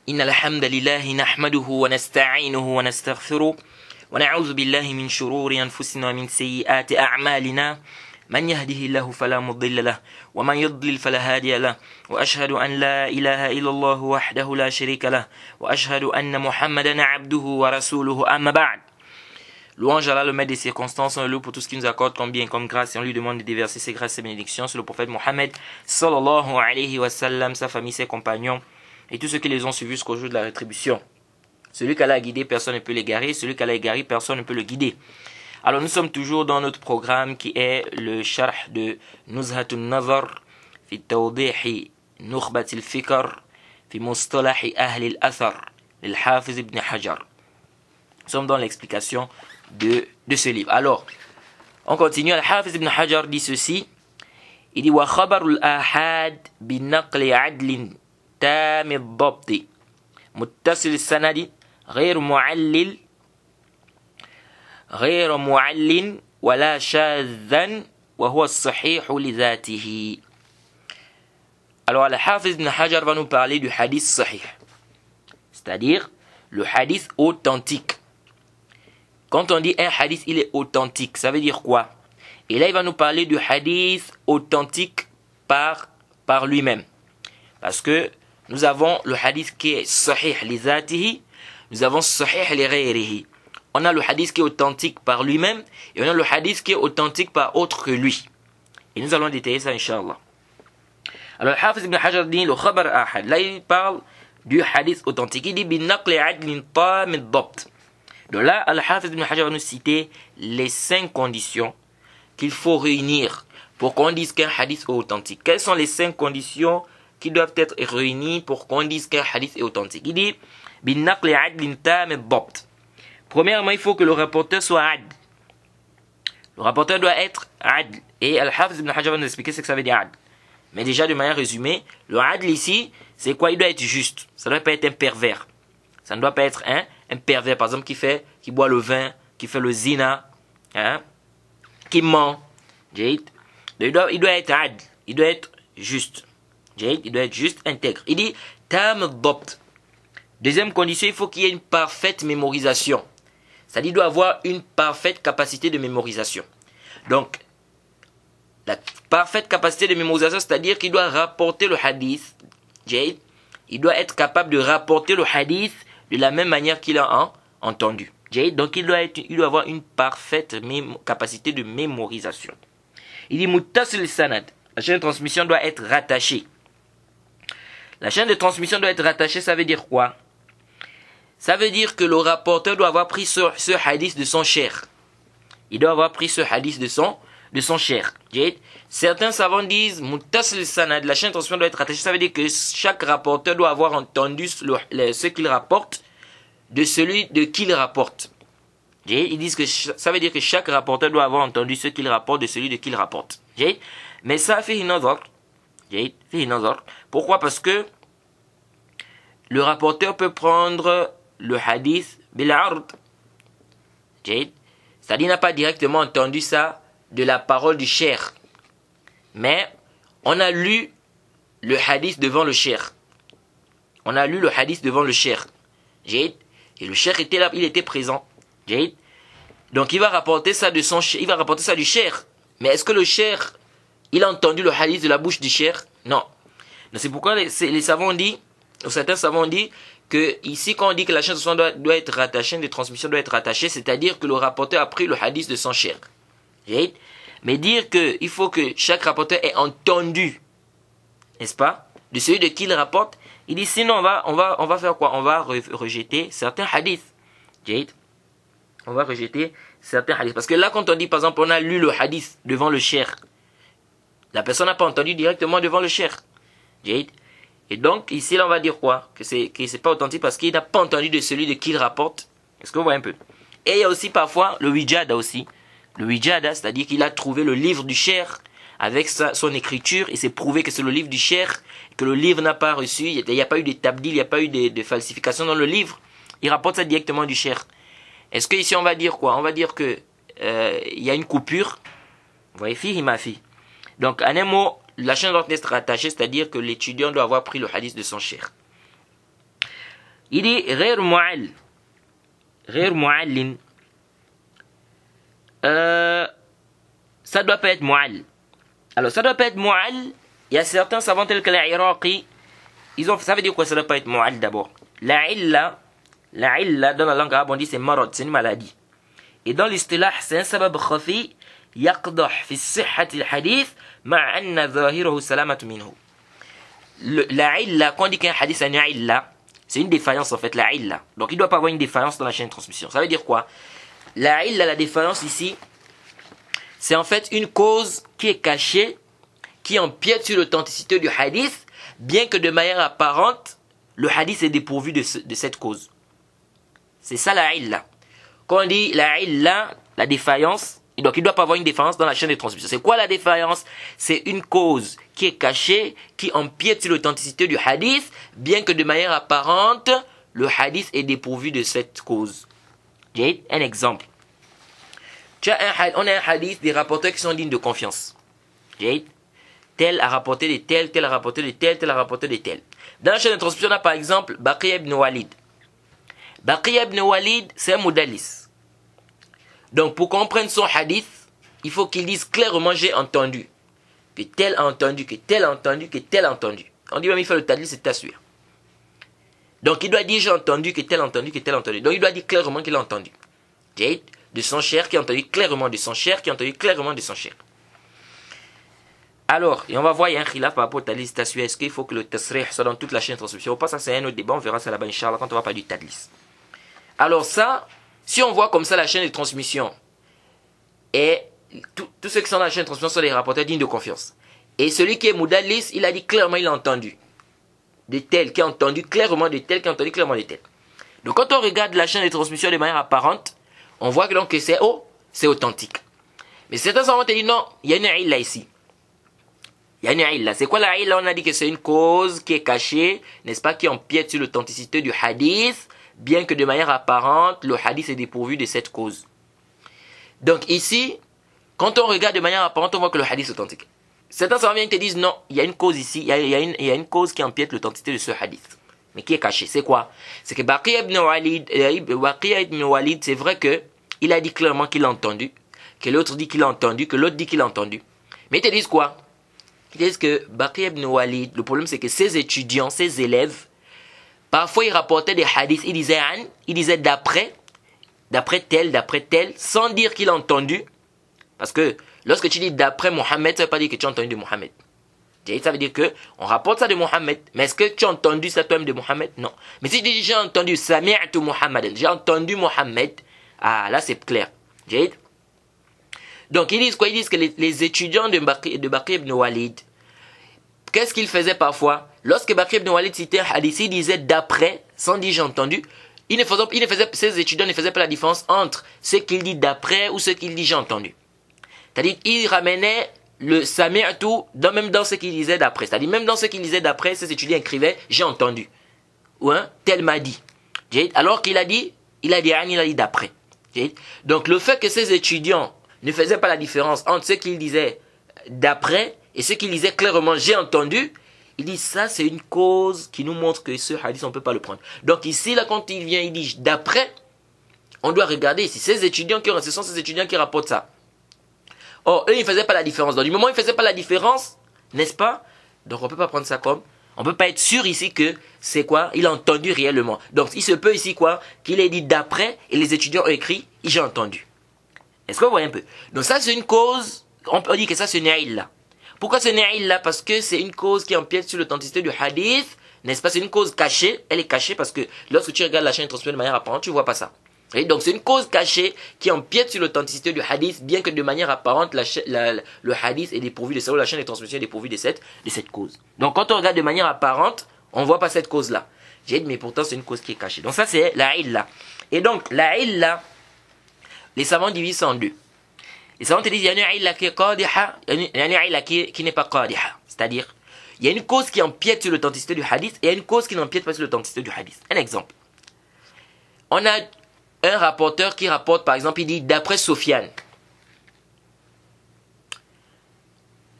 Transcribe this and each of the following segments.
إن الحمد لله نحمده ونستعينه ونستغفره ونعوذ بالله من شرور أنفسنا ومن سيئات أعمالنا من يهده الله فلا مضل له ومن يضلل فلا هادي له وأشهد أن لا إله إلا الله وحده لا شريك له وأشهد أن محمدا عبده ورسوله أما بعد. Louange à Allah, le maître des circonstances, on le loue pour tout ce qu'il nous accorde comme bien, comme grâce, et on lui demande de déverser ses grâces et bénédictions sur le prophète Mohammed sallallahu alayhi wa sallam, sa famille, ses compagnons et tous ceux qui les ont suivis jusqu'au jour de la rétribution. Celui qu'Allah a guidé, personne ne peut l'égarer, celui qu'Allah a égaré, personne ne peut le guider. Alors nous sommes toujours dans notre programme qui est le sharh de Nuzhatun Nazar fi tawdihi nukhbatil fikr fi mustalahi ahli al-athar l'Hafiz ibn Hajar. Nous sommes dans l'explication de ce livre. Alors, on continue. Al-Hafiz ibn Hajar dit ceci. Il dit wa khabarul ahad bi naqli adlin tam ad-dabt muttasil sanadi غير معلل ولا شاذا وهو الصحيح لذاته. Alors Al-Hafiz ibn Hajar va nous parler du hadith sahih, c'est-à-dire le hadith authentique. Quand on dit un hadith, il est authentique, ça veut dire quoi? Et là, il va nous parler du hadith authentique par lui-même. Parce que nous avons le hadith qui est sahih li zatihi, nous avons sahih li ghayrihi. On a le hadith qui est authentique par lui-même et on a le hadith qui est authentique par autre que lui. Et nous allons détailler ça, Inch'Allah. Alors, Hafiz ibn Hajar dit le khabar ahad. Là, il parle du hadith authentique. Il dit bin naqli adlin tam ad-dabt. Donc là, Al-Hafiz ibn Hajar va nous citer les 5 conditions qu'il faut réunir pour qu'on dise qu'un hadith est authentique. Quelles sont les 5 conditions qui doivent être réunies pour qu'on dise qu'un hadith est authentique? Il dit bin naqli adlin tam ad-dabt. Premièrement, il faut que le rapporteur soit adl. Le rapporteur doit être adl. Et Al-Hafiz ibn Hajar va nous expliquer ce que ça veut dire adl. Mais déjà, de manière résumée, le adl ici, c'est quoi? Il doit être juste. Ça ne doit pas être un pervers. Ça ne doit pas être un pervers, par exemple, qui boit le vin, qui fait le zina, qui ment. Il doit être adl. Il doit être juste. Il doit être juste, intègre. Il dit, tam ad-dabt. Deuxième condition, il faut qu'il y ait une parfaite mémorisation. C'est-à-dire qu'il doit avoir une parfaite capacité de mémorisation. Donc, la parfaite capacité de mémorisation, c'est-à-dire qu'il doit rapporter le hadith. Il doit être capable de rapporter le hadith de la même manière qu'il a entendu. Donc, il doit avoir une parfaite capacité de mémorisation. Il dit muttasil sanad. La chaîne de transmission doit être rattachée. La chaîne de transmission doit être rattachée, ça veut dire quoi? Ça veut dire que le rapporteur doit avoir pris ce hadith de son cheikh. Il doit avoir pris ce hadith de son cheikh. Certains savants disent muttasil sanad, la chaîne de transmission doit être rattachée. Ça veut dire que chaque rapporteur doit avoir entendu ce qu'il rapporte de celui de qui il rapporte. Ils disent que ça veut dire que chaque rapporteur doit avoir entendu ce qu'il rapporte de celui de qui il rapporte. Mais ça fait une autre. Pourquoi? Parce que le rapporteur peut prendre le hadith bil-ard. C'est-à-dire qu'il n'a pas directement entendu ça de la parole du cheikh. Mais on a lu le hadith devant le cheikh. Et le cheikh était là, il était présent. Donc il va rapporter ça du cheikh. Mais est-ce que le cheikh, il a entendu le hadith de la bouche du cheikh? Non. Donc c'est pourquoi les savants ont dit, certains savants ont dit, que ici quand on dit que la chaîne de transmission doit être rattachée, de transmission doit être rattachée, c'est-à-dire que le rapporteur a pris le hadith de son cheikh. Mais dire qu'il faut que chaque rapporteur ait entendu, n'est-ce pas, de celui de qui il rapporte, il dit sinon on va faire quoi? On va rejeter certains hadiths. On va rejeter certains hadiths. Parce que là quand on dit par exemple on a lu le hadith devant le cheikh, la personne n'a pas entendu directement devant le cheikh. Et donc ici là on va dire quoi? Que c'est pas authentique parce qu'il n'a pas entendu de celui de qui il rapporte. Est-ce que vous voyez un peu? Et il y a aussi parfois le wijada aussi. Le wijada, c'est-à-dire qu'il a trouvé le livre du cheikh avec son écriture et c'est prouvé que c'est le livre du cheikh, que le livre n'a pas reçu, il n'y a pas eu de tabdil, il n'y a pas eu de falsification dans le livre. Il rapporte ça directement du cheikh. Est-ce que ici on va dire quoi? On va dire que il y a une coupure. Vous voyez, fihi ma fi. Donc en un mot, la chaîne doit être rattachée, c'est-à-dire que l'étudiant doit avoir pris le hadith de son cheikh. Il dit غير معل غير معل. Ça doit pas être mu'all. Alors ça doit pas être mu'all. Il y a certains savants tels que les Iraqi, ça veut dire quoi ça doit pas être mu'all d'abord. La illa dans la langue arabe on dit c'est marad, c'est une maladie. Et dans l'istilah c'est un sabab khafi يقدح في صحة الحديث مع أن ظاهره سلامة منه. La illa, quand on dit qu'un hadith c'est une illa, c'est une défaillance en fait, la illa. Donc il ne doit pas avoir une défaillance dans la chaîne de transmission. Ça veut dire quoi? La illa, la défaillance ici, c'est en fait une cause qui est cachée, qui empiète sur l'authenticité du hadith, bien que de manière apparente, le hadith est dépourvu de cette cause. C'est ça la illa. Quand on dit la illa, la défaillance, donc il ne doit pas avoir une défaillance dans la chaîne de transmission. C'est quoi la défaillance? C'est une cause qui est cachée, qui empiète sur l'authenticité du hadith, bien que de manière apparente, le hadith est dépourvu de cette cause. J'ai un exemple. On a un hadith des rapporteurs qui sont dignes de confiance. Tel a rapporté de tel, tel a rapporté de tel, tel a rapporté de tel. Dans la chaîne de transmission, on a par exemple Baqiya ibn Walid. Baqiya ibn Walid, c'est un mudallis. Donc pour comprendre son hadith, il faut qu'il dise clairement j'ai entendu. Que tel a entendu, que tel a entendu, que tel a entendu. On dit même il fait le tadlis, c'est t'assurer. Donc il doit dire j'ai entendu, que tel a entendu, que tel a entendu. Donc il doit dire clairement qu'il a entendu. De son cher qui a entendu clairement de son cher qui a entendu clairement de son cher. Alors, et on va voir, il y a un khilaf par rapport au tadlis t'assurer. Est-ce qu'il faut que le tasrih soit dans toute la chaîne de transmission? Ça c'est un autre débat, on verra ça là-bas Inch'Allah quand on va parler du tadlis. Alors ça, si on voit comme ça la chaîne de transmission, et tous ceux qui sont dans la chaîne de transmission sont des rapporteurs dignes de confiance. Et celui qui est mudallis, il a dit clairement, il a entendu. De tel qui a entendu clairement de tel qui a entendu clairement de tel. Donc quand on regarde la chaîne de transmission de manière apparente, on voit que donc c'est authentique. Mais certains savants te disent non, il y a une illa ici. Il y a une illa. C'est quoi la illa? On a dit que c'est une cause qui est cachée, n'est-ce pas, qui empiète sur l'authenticité du hadith, bien que de manière apparente, le hadith est dépourvu de cette cause. Donc ici, quand on regarde de manière apparente, on voit que le hadith est authentique. Certains savants te disent non, il y a une cause ici, il y a une cause qui empiète l'authenticité de ce hadith, mais qui est cachée. C'est quoi? C'est que Baqiya ibn Walid, c'est vrai que il a dit clairement qu'il a entendu, que l'autre dit qu'il a entendu, que l'autre dit qu'il a entendu. Mais ils te disent quoi? Ils te disent que Baqiya ibn Walid, le problème c'est que ses étudiants, ses élèves, parfois ils rapportaient des hadiths, ils disaient d'après tel, sans dire qu'il a entendu. Parce que lorsque tu dis d'après Mohammed, ça ne veut pas dire que tu as entendu de Mohammed. Ça veut dire que on rapporte ça de Mohammed. Mais est-ce que tu as entendu ça toi-même de Mohammed? Non. Mais si tu dis j'ai entendu Sami'tu Muhammadan, j'ai entendu Mohammed, ah là c'est clair. Donc ils disent quoi? Ils disent que les étudiants de Baqiya ibn Walid, qu'est-ce qu'ils faisaient parfois? Lorsque Baqiya ibn Walid citait un hadith, il disait d'après, sans dire j'ai entendu. Ces étudiants ne faisaient pas la différence entre ce qu'il dit d'après ou ce qu'il dit j'ai entendu. C'est-à-dire qu'ils ramenaient le sami'tu même dans ce qu'il disait d'après. C'est-à-dire même dans ce qu'il disait d'après, ces étudiants écrivaient j'ai entendu. Ou tel m'a dit. Alors qu'il a dit d'après. Donc le fait que ces étudiants ne faisaient pas la différence entre ce qu'ils disaient d'après et ce qu'ils disaient clairement j'ai entendu, il dit ça c'est une cause qui nous montre que ce hadith on ne peut pas le prendre. Donc ici là quand il vient il dit d'après, on doit regarder ici ce sont ces étudiants qui rapportent ça. Or eux ils ne faisaient pas la différence. Donc du moment où ils ne faisaient pas la différence, n'est-ce pas? Donc on ne peut pas prendre ça comme, on ne peut pas être sûr ici que c'est quoi? Il a entendu réellement. Donc il se peut ici quoi? Qu'il ait dit d'après et les étudiants ont écrit j'ai entendu. Est-ce que vous voyez un peu? Donc ça c'est une cause, on peut dire que ça c'est une illa. Pourquoi c'est une illa? Parce que c'est une cause qui empiète sur l'authenticité du hadith, n'est-ce pas? C'est une cause cachée, elle est cachée parce que lorsque tu regardes la chaîne de transmission de manière apparente, tu ne vois pas ça. Et donc c'est une cause cachée qui empiète sur l'authenticité du hadith, bien que de manière apparente le hadith est dépourvu de ça, ou la chaîne de transmission est dépourvue de cette cause. Donc quand on regarde de manière apparente, on ne voit pas cette cause-là. J'ai dit mais pourtant c'est une cause qui est cachée. Donc ça c'est la illa. Et donc la illa, les savants divisent ça en deux. Les savants te disent il y a une illa qui est qadiha, il y a une illa qui n'est pas qadiha. C'est-à-dire, il y a une cause qui empiète sur l'authenticité du hadith et il y a une cause qui n'empiète pas sur l'authenticité du hadith. Un exemple. On a un rapporteur qui rapporte, par exemple, il dit d'après Sofiane.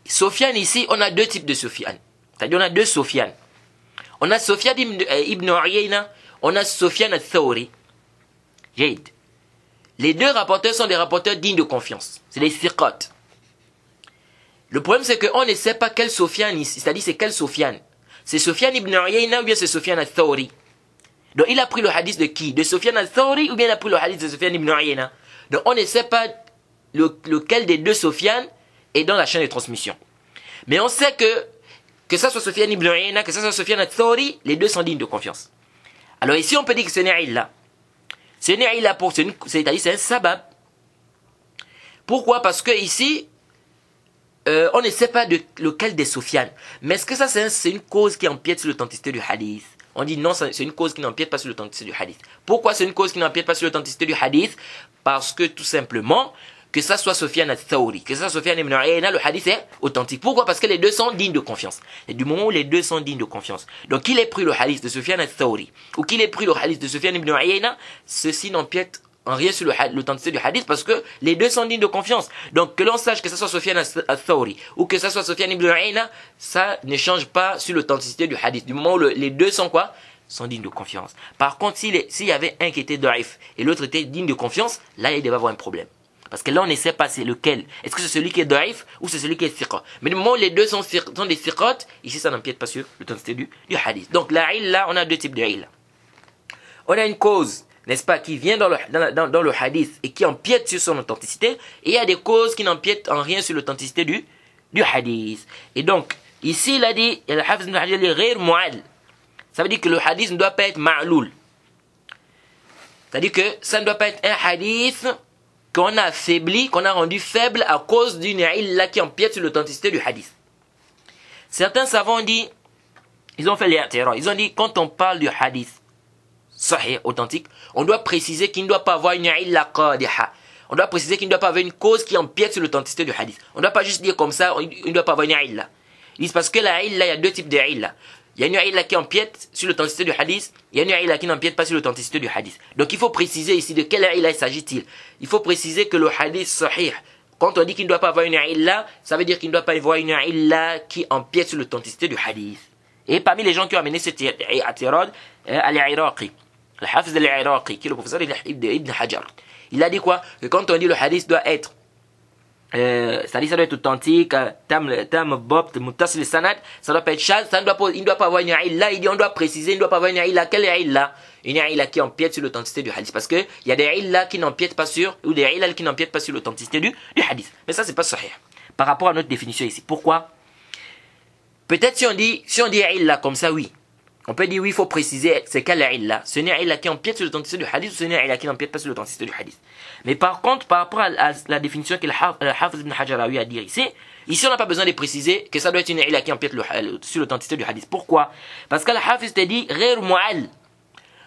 Sofiane ici, on a deux types de Sofiane. C'est-à-dire on a deux Sofiane. On a Sufyan ibn Uyayna, on a Sufyan al-Thawri. Les deux rapporteurs sont des rapporteurs dignes de confiance. C'est les thiqat. Le problème, c'est qu'on ne sait pas quel Sufyan ici. C'est-à-dire, c'est quel Sufyan. C'est Sufyan ibn Uyayna ou bien c'est Sufyan al-Thawri. Donc, il a pris le hadith de qui? De Sufyan al-Thawri ou bien il a pris le hadith de Sufyan ibn Uyayna. Donc, on ne sait pas lequel des deux Sufyan est dans la chaîne de transmission. Mais on sait que ça soit Sufyan ibn Uyayna, que ça soit Sufyan al-Thawri, les deux sont dignes de confiance. Alors ici, on peut dire que ce n'est illa. Ce n'est illa pour, c'est-à-dire c'est un sabab. Pourquoi? Parce que ici, on ne sait pas lequel des Sufyan. Mais est-ce que ça, c'est une cause qui empiète sur l'authenticité du hadith? On dit non, c'est une cause qui n'empiète pas sur l'authenticité du hadith. Pourquoi c'est une cause qui n'empiète pas sur l'authenticité du hadith? Parce que tout simplement, que ça soit Sufyan al-Thawri, que ça soit Sufyan ibn Uyayna, le hadith est authentique. Pourquoi? Parce que les deux sont dignes de confiance. Et du moment où les deux sont dignes de confiance, donc qu'il ait pris le hadith de Sufyan al-Thawri, ou qu'il ait pris le hadith de Sufyan ibn Uyayna, ceci n'empiète en rien sur l'authenticité du hadith parce que les deux sont dignes de confiance. Donc que l'on sache que ça soit Sufyan al-Thawri ou que ça soit Sufyan ibn Uyayna, ça ne change pas sur l'authenticité du hadith. Du moment où les deux sont quoi? Sont dignes de confiance. Par contre, s'il y avait un qui était da'if et l'autre était digne de confiance, là il devait avoir un problème. Parce que là, on ne sait pas c'est lequel. Est-ce que c'est celui qui est da'if ou c'est celui qui est thiqa? Mais du moment où les deux sont des thiqat, ici, ça n'empiète pas sur l'authenticité du hadith. Donc, la illa, on a deux types de illa. On a une cause, n'est-ce pas, qui vient dans le hadith et qui empiète sur son authenticité. Et il y a des causes qui n'empiètent en rien sur l'authenticité du hadith. Et donc, ici, il a dit, le Hafiz ibn Hajar dit, ghayr mu'al. Ça veut dire que le hadith ne doit pas être ma'loul. C'est-à-dire que ça ne doit pas être un hadith qu'on a affaibli, qu'on a rendu faible à cause d'une illa qui empiète sur l'authenticité du hadith. Certains savants ont dit, ils ont fait l'i'tirad, ils ont dit, quand on parle du hadith sahih, authentique, on doit préciser qu'il ne doit pas avoir une illa qadiha. On doit préciser qu'il ne doit pas avoir une cause qui empiète sur l'authenticité du hadith. On ne doit pas juste dire comme ça, il ne doit pas avoir une illa. Ils disent parce que la illa, il y a deux types de illa. Il y a une illa qui empiète sur l'authenticité du hadith, il y a une illa qui n'empiète pas sur l'authenticité du hadith. Donc il faut préciser ici de quelle illa s'agit-il. Il faut préciser que le hadith sahih, quand on dit qu'il ne doit pas avoir une illa, ça veut dire qu'il ne doit pas avoir une illa qui empiète sur l'authenticité du hadith. Et parmi les gens qui ont amené cet i'tirad, al-Iraqi, le Hafiz al-Iraqi, qui est le professeur d'Ibn Hajar, il a dit quoi? Que quand on dit le hadith doit être c'est-à-dire ça doit être authentique, tam bobt, muttasil sanad, ça doit pas être shadh, il ne doit pas avoir une illa, il dit on doit préciser, il ne doit pas avoir une illa. Quelle est illa? Une illa qui empiète sur l'authenticité du hadith. Parce que il y a des illas qui n'empiètent pas sur, ou des illas qui n'empiètent pas sur l'authenticité du hadith. Mais ça c'est pas sahih. Par rapport à notre définition ici. Pourquoi? Peut-être si on dit illa comme ça, oui. On peut dire oui, il faut préciser c'est quelle illa. Ce n'est illa qui empiète sur l'authenticité du hadith ou ce n'est illa qui n'empiète pas sur l'authenticité du hadith. Mais par contre, par rapport à la définition que le Hafiz ibn Hajar a eu à dire ici on n'a pas besoin de préciser que ça doit être une illa qui empiète sur l'authenticité du hadith. Pourquoi? Parce que le Hafiz te dit ghayr mu'al.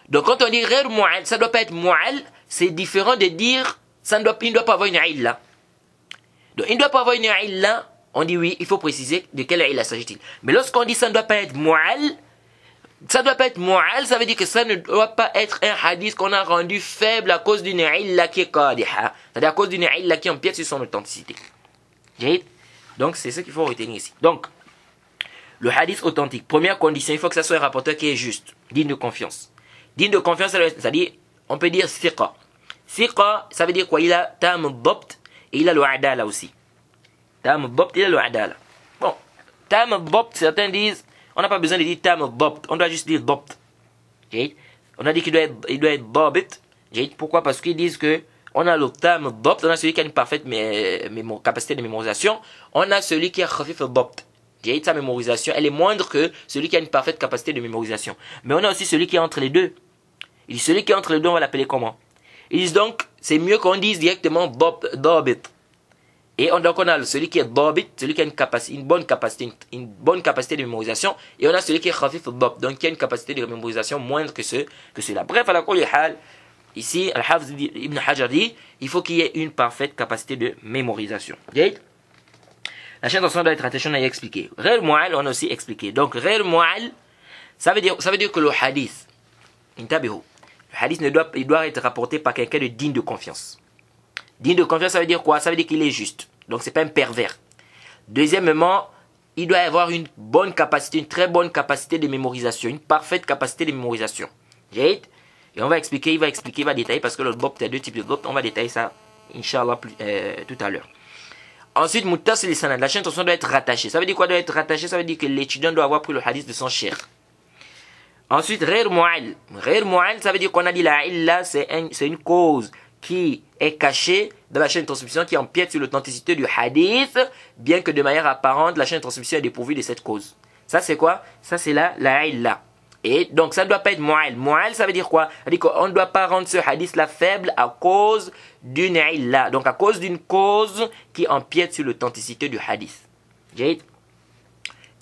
Donc quand on dit ghayr mu'al, ça ne doit pas être mu'al, c'est différent de dire il ne doit pas avoir une illa. Donc il ne doit pas avoir une illa, on dit oui, il faut préciser de quelle illa s'agit-il. Mais lorsqu'on dit ça ne doit pas être mu'al, ça ne doit pas être mu'al, ça veut dire que ça ne doit pas être un hadith qu'on a rendu faible à cause d'une illa qui est qadiha. C'est-à-dire à cause d'une illa qui empiète sur son authenticité. Donc c'est ce qu'il faut retenir ici. Donc, le hadith authentique, première condition, il faut que ça soit un rapporteur qui est juste, digne de confiance. Digne de confiance, c'est-à-dire, on peut dire thiqa. Thiqa, ça veut dire quoi? Il a tam al-dabt et il a le adala aussi. Tam al-dabt, il a le adala. Bon, tam al-dabt, certains disent, on n'a pas besoin de dire tam al-dabt, on doit juste dire dabt. On a dit qu'il doit être dabit. Pourquoi? Parce qu'ils disent que on a le tam al-dabt, on a celui qui a une parfaite capacité de mémorisation, on a celui qui a khafif al-dabt. Sa mémorisation, elle est moindre que celui qui a une parfaite capacité de mémorisation. Mais on a aussi celui qui est entre les deux. Il dit celui qui est entre les deux, on va l'appeler comment? Ils disent donc, c'est mieux qu'on dise directement dabit. Et donc on a celui qui est dabit, celui qui a une bonne capacité de mémorisation, et on a celui qui est khafif al-dabt, donc qui a une capacité de mémorisation moindre que cela. Bref, à la kulli hal, ici, Al-Hafiz ibn Hajar dit, il faut qu'il y ait une parfaite capacité de mémorisation. La chaîne d'ensemble doit être attachée, on a expliqué. Ghayr mu'al, on a aussi expliqué. Donc, ghayr mu'al, ça veut dire que le hadith, intabihu, le hadith il doit être rapporté par quelqu'un de digne de confiance. Digne de confiance, ça veut dire quoi? Ça veut dire qu'il est juste. Donc, c'est pas un pervers. Deuxièmement, il doit avoir une bonne capacité, une très bonne capacité de mémorisation, une parfaite capacité de mémorisation. Et on va expliquer, il va détailler parce que le DOBT, il y a deux types de DOBT, on va détailler ça, Inch'Allah, tout à l'heure. Ensuite, muttasil sanad, la chaîne de transmission doit être rattachée. Ça veut dire quoi doit être rattachée? Ça veut dire que l'étudiant doit avoir pris le hadith de son cheikh. Ensuite, Ghair mu'al. Ghair mu'al, ça veut dire qu'on a dit la illa, c'est une cause qui est cachée dans la chaîne de transmission, qui empiète sur l'authenticité du hadith, bien que de manière apparente, la chaîne de transmission est dépourvue de cette cause. Ça, c'est quoi? Ça, c'est la illa. Et donc, ça ne doit pas être mu'al. Mu'al, ça veut dire quoi? Ça veut dire qu'on ne doit pas rendre ce hadith-là faible à cause d'une illa. Donc, à cause d'une cause qui empiète sur l'authenticité du hadith.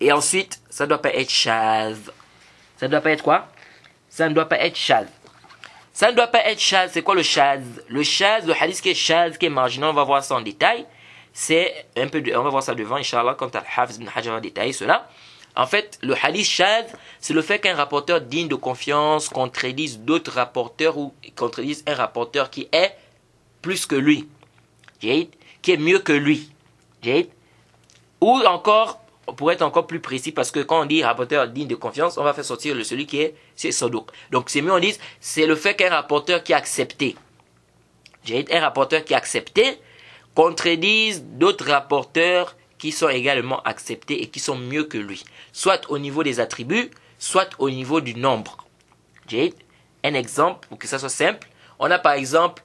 Et ensuite, ça ne doit pas être shaz. Ça ne doit pas être quoi? Ça ne doit pas être shaz. Ça ne doit pas être shaz. C'est quoi le shaz? Le shaz, le hadith qui est shaz, qui est marginal, on va voir ça en détail. C'est un peu on va voir ça devant, Inch'Allah, quand Al-Hafiz ibn Hajar va détailler cela. En fait, le hadith shaz, c'est le fait qu'un rapporteur digne de confiance contredise d'autres rapporteurs ou contredise un rapporteur qui est plus que lui. Qui est mieux que lui. Ou encore, pour être encore plus précis, parce que quand on dit rapporteur digne de confiance, on va faire sortir celui qui est Sadouk. Donc c'est mieux on dit, c'est le fait qu'un rapporteur qui a accepté, un rapporteur qui a accepté, contredise d'autres rapporteurs qui sont également acceptés et qui sont mieux que lui. Soit au niveau des attributs, soit au niveau du nombre. Un exemple, pour que ça soit simple, on a par exemple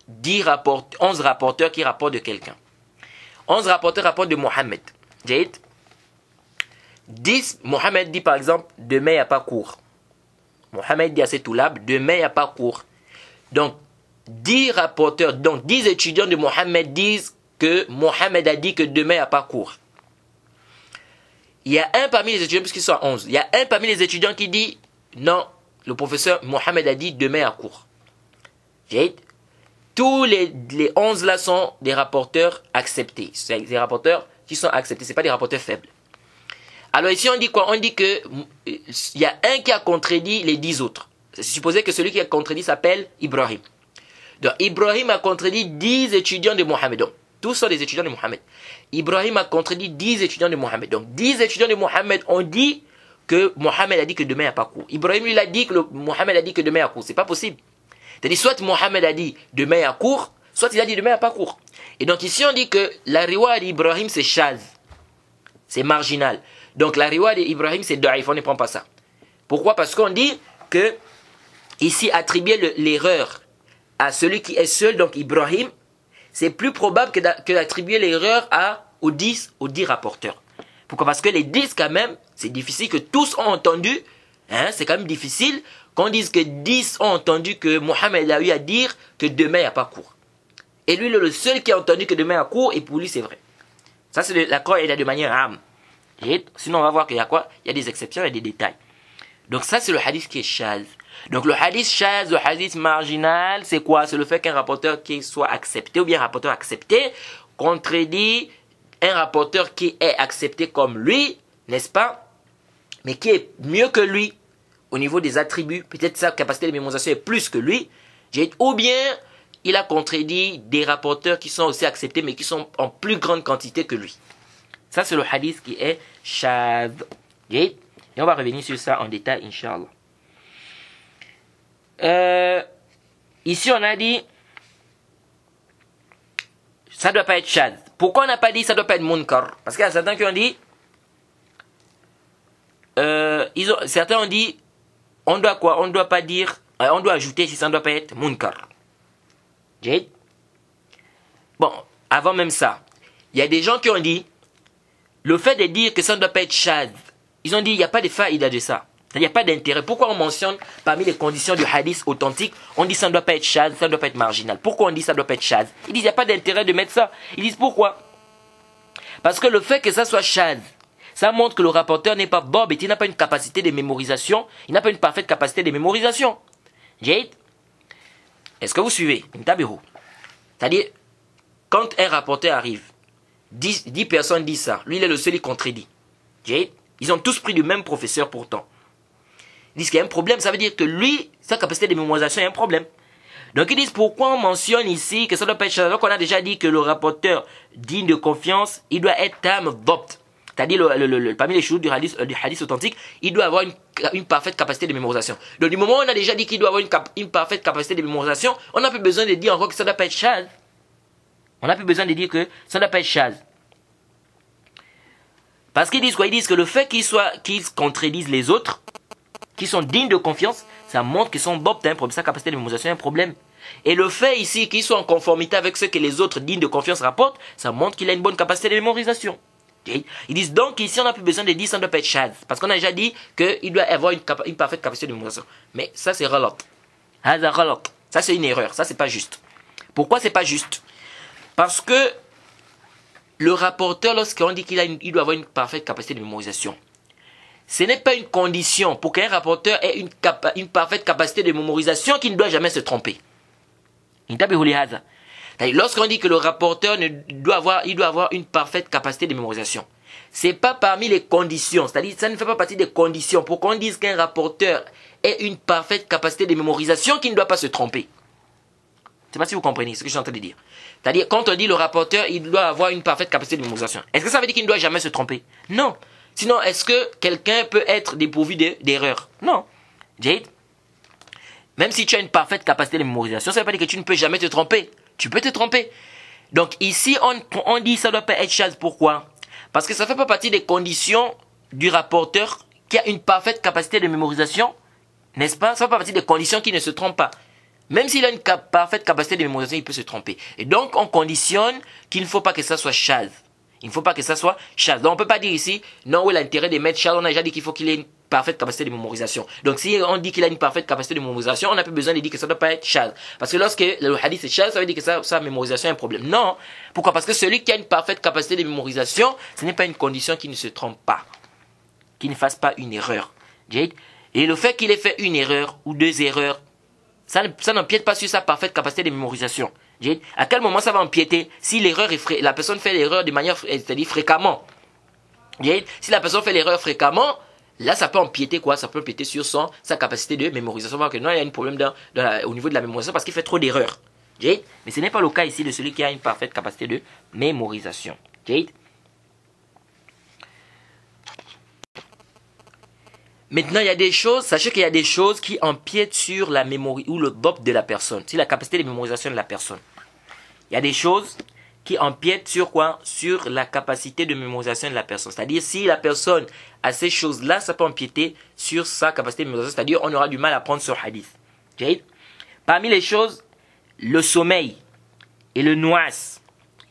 11 rapporteurs qui rapportent de quelqu'un. 11 rapporteurs rapportent de Mohammed. 10, Mohammed dit par exemple, demain il n'y a pas cours. Mohammed dit à ses toulab, demain il n'y a pas cours. Donc, 10 rapporteurs, donc 10 étudiants de Mohammed disent que Mohammed a dit que demain il n'y a pas cours. Il y a un parmi les étudiants, puisqu'ils sont 11, il y a un parmi les étudiants qui dit, non, le professeur Mohammed a dit demain il y a cours. Tous les 11 là sont des rapporteurs acceptés. C'est des rapporteurs qui sont acceptés, ce n'est pas des rapporteurs faibles. Alors ici on dit quoi? On dit que il y a un qui a contredit les 10 autres. C'est supposé que celui qui a contredit s'appelle Ibrahim. Donc Ibrahim a contredit 10 étudiants de Mohammed. Donc tous sont des étudiants de Mohammed. Ibrahim a contredit 10 étudiants de Mohammed. Donc 10 étudiants de Mohammed ont dit que Mohammed a dit que demain il n'y a pas cours. Ibrahim lui a dit que Mohammed a dit que demain il y a cours. C'est pas possible. C'est-à-dire soit Mohammed a dit demain il y a cours, soit il a dit demain il n'y a pas cours. Et donc ici on dit que la riwaya d'Ibrahim c'est shaz. C'est marginal. Donc la riwaya d'Ibrahim c'est da'if, on ne prend pas ça. Pourquoi? Parce qu'on dit que ici attribuer l'erreur à celui qui est seul, donc Ibrahim, c'est plus probable que d'attribuer l'erreur aux 10 rapporteurs. Pourquoi? Parce que les 10 quand même, c'est difficile que tous ont entendu, c'est quand même difficile qu'on dise que 10 ont entendu que Mohammed a eu à dire que demain il n'y a pas cours. Et lui, le seul qui a entendu que demain il y a cours, et pour lui c'est vrai. Ça c'est l'accord, il est de manière âme. Sinon on va voir qu'il y a quoi? Il y a des exceptions, il y a des détails. Donc ça c'est le hadith qui est shaz. Donc le hadith shaz, le hadith marginal, c'est quoi? C'est le fait qu'un rapporteur qui soit accepté, ou bien un rapporteur accepté, contredit un rapporteur qui est accepté comme lui, n'est-ce pas? Mais qui est mieux que lui au niveau des attributs, peut-être sa capacité de mémorisation est plus que lui, ou bien il a contredit des rapporteurs qui sont aussi acceptés, mais qui sont en plus grande quantité que lui. Ça c'est le hadith qui est shaz. Et on va revenir sur ça en détail, Inch'Allah. Ici on a dit ça ne doit pas être shaz. Pourquoi on n'a pas dit ça ne doit pas être munkar? Parce qu'il y a certains qui ont dit certains ont dit on doit quoi? On ne doit pas dire, on doit ajouter si ça ne doit pas être munkar. Bon, avant même ça, il y a des gens qui ont dit le fait de dire que ça ne doit pas être shaz, ils ont dit il n'y a pas de faïda de ça. Il n'y a pas d'intérêt. Pourquoi on mentionne parmi les conditions du hadith authentique, on dit ça ne doit pas être shaz, ça ne doit pas être marginal. Pourquoi on dit ça ne doit pas être shaz? Ils disent il n'y a pas d'intérêt de mettre ça. Ils disent pourquoi? Parce que le fait que ça soit shaz, ça montre que le rapporteur n'est pas bob et il n'a pas une capacité de mémorisation, il n'a pas une parfaite capacité de mémorisation. Est-ce que vous suivez? C'est-à-dire, quand un rapporteur arrive, 10 personnes disent ça, lui il est le seul qui contredit. Ils ont tous pris du même professeur pourtant. Ils disent qu'il y a un problème, ça veut dire que lui, sa capacité de mémorisation, il y a un problème. Donc ils disent pourquoi on mentionne ici que ça doit pas être shaz, alors qu'on a déjà dit que le rapporteur digne de confiance, il doit être tam dopt. c'est-à-dire parmi les choses du hadith authentique, il doit avoir une parfaite capacité de mémorisation. Donc du moment où on a déjà dit qu'il doit avoir une parfaite capacité de mémorisation, on n'a plus besoin de dire encore que ça ne doit pas être chaz. On n'a plus besoin de dire que ça ne doit pas être chaz. Parce qu'ils disent quoi? Ils disent que le fait qu'ils contredisent les autres, qui sont dignes de confiance, ça montre qu'ils sont bobs, pour sa capacité de mémorisation, un problème. Et le fait ici qu'ils soient en conformité avec ce que les autres dignes de confiance rapportent, ça montre qu'il a une bonne capacité de mémorisation. Ils disent donc ici on n'a plus besoin de dire ça ne doit pas être chaz. Parce qu'on a déjà dit qu'il doit avoir une parfaite capacité de mémorisation. Mais ça c'est ghalat. Ça c'est une erreur, ça c'est pas juste. Pourquoi c'est pas juste? Parce que le rapporteur, lorsqu'on dit qu'il doit avoir une parfaite capacité de mémorisation, ce n'est pas une condition pour qu'un rapporteur ait une parfaite capacité de mémorisation qui ne doit jamais se tromper. Lorsqu'on dit que le rapporteur doit avoir une parfaite capacité de mémorisation, c'est pas parmi les conditions, c'est-à-dire ça ne fait pas partie des conditions pour qu'on dise qu'un rapporteur ait une parfaite capacité de mémorisation qui ne doit pas se tromper. Je ne sais pas si vous comprenez ce que je suis en train de dire. C'est-à-dire quand on dit le rapporteur, il doit avoir une parfaite capacité de mémorisation, est-ce que ça veut dire qu'il ne doit jamais se tromper? Non. Sinon, est-ce que quelqu'un peut être dépourvu d'erreur? Non. Jade, même si tu as une parfaite capacité de mémorisation, ça ne veut pas dire que tu ne peux jamais te tromper. Tu peux te tromper. Donc ici, on dit que ça ne doit pas être chaz. Pourquoi? Parce que ça ne fait pas partie des conditions du rapporteur qui a une parfaite capacité de mémorisation. N'est-ce pas? Ça ne fait pas partie des conditions qui ne se trompent pas. Même s'il a une parfaite capacité de mémorisation, il peut se tromper. Et donc, on conditionne qu'il ne faut pas que ça soit chaz. Il ne faut pas que ça soit chaz. Donc, on ne peut pas dire ici, non, où est l'intérêt de mettre chaz? On a déjà dit qu'il faut qu'il ait une parfaite capacité de mémorisation. Donc, si on dit qu'il a une parfaite capacité de mémorisation, on n'a plus besoin de dire que ça ne doit pas être chaz. Parce que lorsque le hadith est chaz, ça veut dire que sa mémorisation est un problème. Non. Pourquoi? Parce que celui qui a une parfaite capacité de mémorisation, ce n'est pas une condition qui ne se trompe pas. Qui ne fasse pas une erreur. Et le fait qu'il ait fait une erreur ou deux erreurs, ça n'empiète pas sur sa parfaite capacité de mémorisation. À quel moment ça va empiéter? Si la personne fait l'erreur de manière, c'est-à-dire fréquemment. Si la personne fait l'erreur fréquemment, là ça peut empiéter quoi? Ça peut empiéter sur sa capacité de mémorisation. Parce que non, il y a un problème au niveau de la mémorisation parce qu'il fait trop d'erreurs. Mais ce n'est pas le cas ici de celui qui a une parfaite capacité de mémorisation. Maintenant, il y a des choses, sachez qu'il y a des choses qui empiètent sur la mémoire ou le dop de la personne, sur la capacité de mémorisation de la personne. Il y a des choses qui empiètent sur quoi? Sur la capacité de mémorisation de la personne. C'est-à-dire, si la personne a ces choses-là, ça peut empiéter sur sa capacité de mémorisation. C'est-à-dire, on aura du mal à prendre ce hadith. Parmi les choses, le sommeil et le noise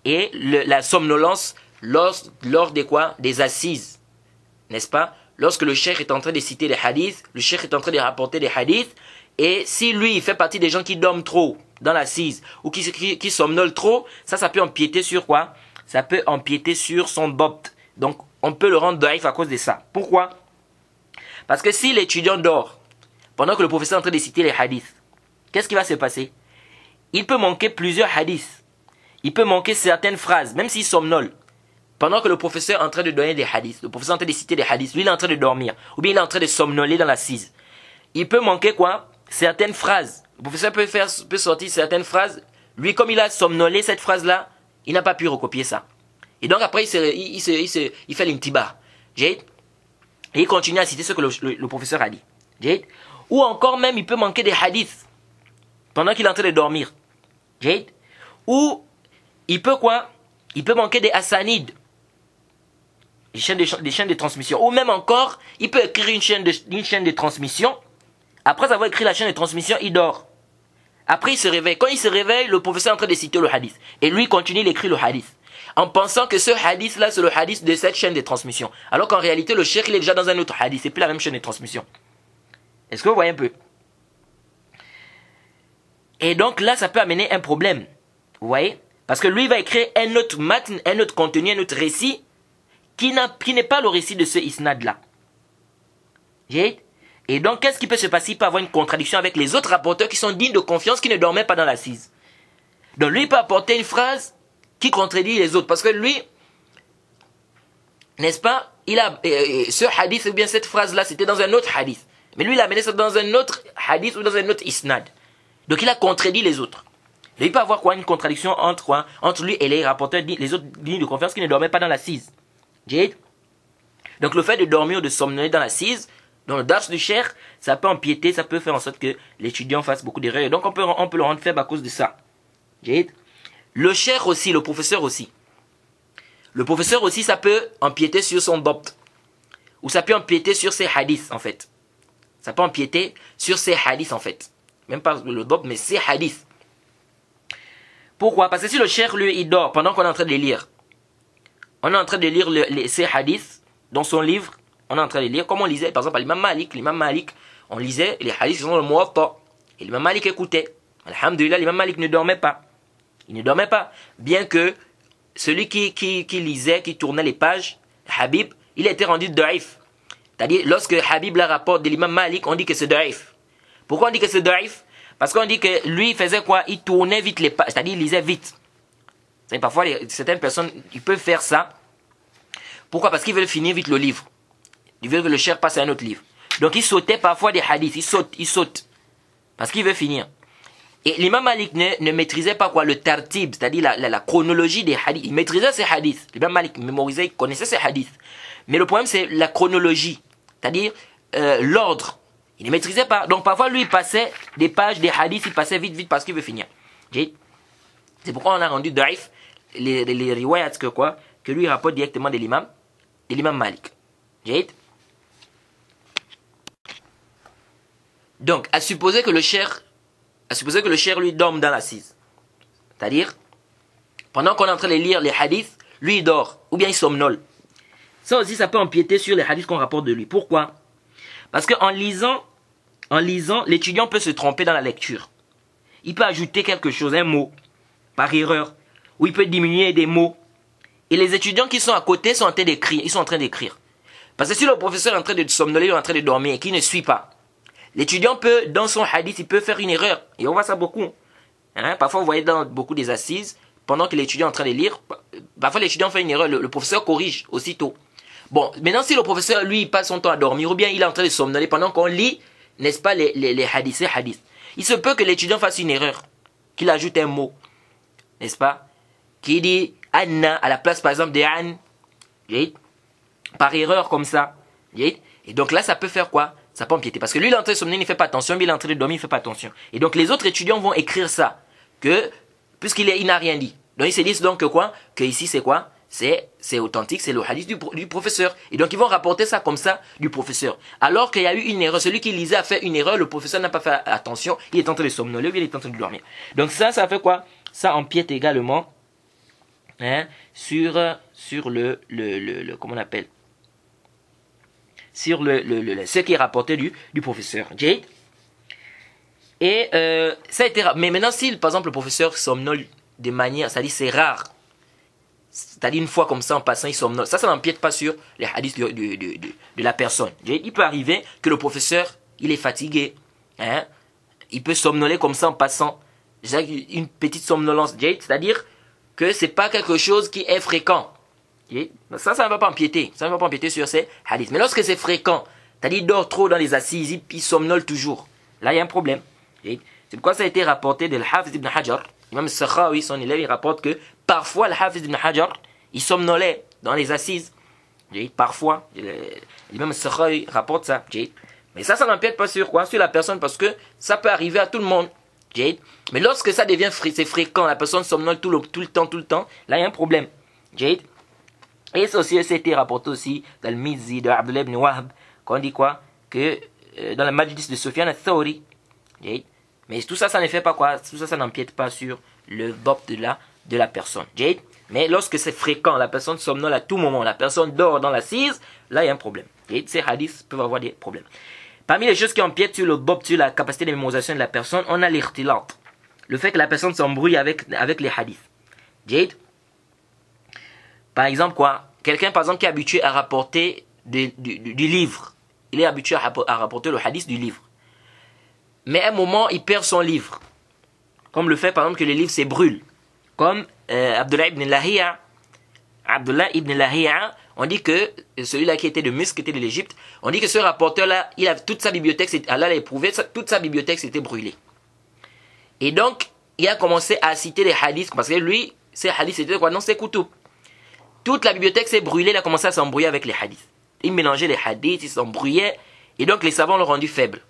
et la somnolence lors des quoi? Des assises. N'est-ce pas? Lorsque le cheikh est en train de citer les hadiths, le cheikh est en train de rapporter des hadiths, et si lui, il fait partie des gens qui dorment trop dans l'assise, ou qui somnolent trop, ça peut empiéter sur quoi? Ça peut empiéter sur son dopt. Donc, on peut le rendre daïf à cause de ça. Pourquoi? Parce que si l'étudiant dort, pendant que le professeur est en train de citer les hadiths, qu'est-ce qui va se passer? Il peut manquer plusieurs hadiths. Il peut manquer certaines phrases, même s'il somnole. Pendant que le professeur est en train de donner des hadiths, le professeur est en train de citer des hadiths, lui il est en train de dormir, ou bien il est en train de somnoler dans l'assise. Il peut manquer quoi? Certaines phrases. Le professeur peut sortir certaines phrases. Lui, comme il a somnolé cette phrase-là, il n'a pas pu recopier ça. Et donc après, il fait l'intiba. Et il continue à citer ce que le professeur a dit. Ou encore même, il peut manquer des hadiths pendant qu'il est en train de dormir. Ou il peut quoi? Il peut manquer des asanides. Des chaînes de transmission. Ou même encore, il peut écrire une chaîne de transmission. Après avoir écrit la chaîne de transmission, il dort. Après, il se réveille. Quand il se réveille, le professeur est en train de citer le hadith. Et lui, continue d'écrire le hadith. En pensant que ce hadith-là, c'est le hadith de cette chaîne de transmission. Alors qu'en réalité, le cheikh, il est déjà dans un autre hadith. C'est plus la même chaîne de transmission. Est-ce que vous voyez un peu? Et donc là, ça peut amener un problème. Vous voyez? Parce que lui, il va écrire un autre matn, un autre contenu, un autre récit, qui n'est pas le récit de ce isnad-là. Et donc, qu'est-ce qui peut se passer? Il peut avoir une contradiction avec les autres rapporteurs qui sont dignes de confiance, qui ne dormaient pas dans l'assise. Donc, lui, il peut apporter une phrase qui contredit les autres. Parce que lui, n'est-ce pas, il a ce hadith, ou bien cette phrase-là, c'était dans un autre hadith. Mais lui, il a amené ça dans un autre hadith ou dans un autre isnad. Donc, il a contredit les autres. Donc, il peut avoir quoi? Une contradiction entre lui et les rapporteurs, les autres dignes de confiance qui ne dormaient pas dans l'assise. Donc le fait de dormir ou de somnoler dans l'assise, dans le dars du cheikh, ça peut empiéter, ça peut faire en sorte que l'étudiant fasse beaucoup d'erreurs. Et donc on peut le rendre faible à cause de ça. Le cheikh aussi, le professeur aussi. Le professeur aussi, ça peut empiéter sur son dopt. Ou ça peut empiéter sur ses hadiths, en fait. Ça peut empiéter sur ses hadiths, en fait. Même pas le dopt, mais ses hadiths. Pourquoi? Parce que si le cheikh, lui, il dort pendant qu'on est en train de les lire. On est en train de lire ses hadiths dans son livre. On est en train de lire, comme on lisait, par exemple, à l'imam Malik, on lisait les hadiths qui sont dans le Muwatta. Et l'imam Malik écoutait. Alhamdulillah, l'imam Malik ne dormait pas. Il ne dormait pas. Bien que celui qui lisait, qui tournait les pages, Habib, il a été rendu daïf. C'est-à-dire, lorsque Habib la rapporte de l'imam Malik, on dit que c'est daïf. Pourquoi on dit que c'est daïf? Parce qu'on dit que lui, il faisait quoi? Il tournait vite les pages, c'est-à-dire il lisait vite. Parfois, certaines personnes, ils peuvent faire ça. Pourquoi? Parce qu'ils veulent finir vite le livre. Ils veulent que le cheikh passe à un autre livre. Donc, il sautait parfois des hadiths. Il saute. Parce qu'il veut finir. Et l'imam Malik ne maîtrisait pas quoi? Le tartib, c'est-à-dire la chronologie des hadiths. Il maîtrisait ses hadiths. L'imam Malik mémorisait, il connaissait ses hadiths. Mais le problème, c'est la chronologie. C'est-à-dire l'ordre. Il ne maîtrisait pas. Donc parfois, lui, il passait des pages, des hadiths, il passait vite parce qu'il veut finir. C'est pourquoi on a rendu daïf les riwayats que lui rapporte directement de l'imam Malik. Donc, à supposer que le cheikh lui dorme dans l'assise. C'est-à-dire, pendant qu'on est en train de lire les hadiths, lui il dort, ou bien il somnole. Ça aussi, ça peut empiéter sur les hadiths qu'on rapporte de lui. Pourquoi? Parce qu'en lisant, l'étudiant peut se tromper dans la lecture. Il peut ajouter quelque chose, un mot, par erreur, ou il peut diminuer des mots. Et les étudiants qui sont à côté sont en train d'écrire, ils sont en train d'écrire. Parce que si le professeur est en train de somnoler, il est en train de dormir, et qu'il ne suit pas, l'étudiant peut, dans son hadith, il peut faire une erreur. Et on voit ça beaucoup. Parfois, vous voyez dans beaucoup des assises, pendant que l'étudiant est en train de lire, parfois l'étudiant fait une erreur, le professeur corrige aussitôt. Bon, maintenant si le professeur, lui, il passe son temps à dormir, ou bien il est en train de somnoler pendant qu'on lit, n'est-ce pas, les hadiths, il se peut que l'étudiant fasse une erreur, qu'il ajoute un mot, n'est-ce pas, qui dit Anna à la place, par exemple, de An, par erreur comme ça. Et donc là, ça peut faire quoi? Ça peut empiéter. Parce que lui, il est en train de somnoler, il ne fait pas attention, mais il est en train de dormir, il ne fait pas attention. Et donc les autres étudiants vont écrire ça, puisqu'il n'a rien dit. Donc ils se disent donc que quoi? Que ici c'est quoi? C'est authentique, c'est le hadith du professeur. Et donc ils vont rapporter ça comme ça du professeur. Alors qu'il y a eu une erreur. Celui qui lisait a fait une erreur, le professeur n'a pas fait attention, il est en train de somnoler, il est en train de dormir. Donc ça fait quoi? Ça empiète également sur le comment on appelle? Sur ce qui est rapporté du professeur. Et ça a été mais maintenant si par exemple le professeur somnole de manière, c'est-à-dire c'est rare. C'est-à-dire une fois comme ça en passant il somnole. Ça n'empiète pas sur les hadiths de la personne. Il peut arriver que le professeur il est fatigué. Il peut somnoler comme ça en passant. Une petite somnolence. C'est-à-dire que c'est pas quelque chose qui est fréquent. Ça ne va pas empiéter. Ça ne va pas empiéter sur ces hadiths. Mais lorsque c'est fréquent, c'est-à-dire il dort trop dans les assises, il somnole toujours. Là, il y a un problème. C'est pourquoi ça a été rapporté de l'Hafiz ibn Hajar. Imam Sakhawi, son élève, il rapporte que parfois l'Hafiz ibn Hajar, il somnolait dans les assises. Parfois, l'imam Sakhawi rapporte ça. Mais ça n'empiète pas sur quoi? Sur la personne, parce que ça peut arriver à tout le monde. Mais lorsque ça devient c'est fréquent, la personne somnole tout le temps, là il y a un problème. Et ça aussi, c'était rapporté aussi dans le Mizzi de Abdullah ibn Wahb, qu'on dit quoi? Que dans la majlis de Sufyan al-Thawri. Mais tout ça, ça ne fait pas quoi? Tout ça, ça n'empiète pas sur le dopt de la personne. Mais lorsque c'est fréquent, la personne somnole à tout moment, la personne dort dans l'assise, là il y a un problème. Ces hadiths peuvent avoir des problèmes. Parmi les choses qui empiètent sur le dopt, sur la capacité de mémorisation de la personne, on a l'irtilat. Le fait que la personne s'embrouille avec les hadiths. Par exemple quoi? Quelqu'un par exemple qui est habitué à rapporter du livre. Il est habitué à rapporter le hadith du livre. Mais à un moment, il perd son livre. Comme le fait par exemple que le livre se brûle. Comme Abdullah ibn Lahiya. Abdullah ibn Lahiya, on dit que celui-là qui était de Misr, qui était de l'Égypte, on dit que ce rapporteur-là, il a toute sa bibliothèque, Allah l'a éprouvé, toute sa bibliothèque s'était brûlée. Et donc, il a commencé à citer les hadiths, parce que lui, ces hadiths, c'était quoi? Non, c'est Kutub. Toute la bibliothèque s'est brûlée, il a commencé à s'embrouiller avec les hadiths. ils mélangeaient les hadiths, ils s'embrouillaient, et donc les savants l'ont rendu faible.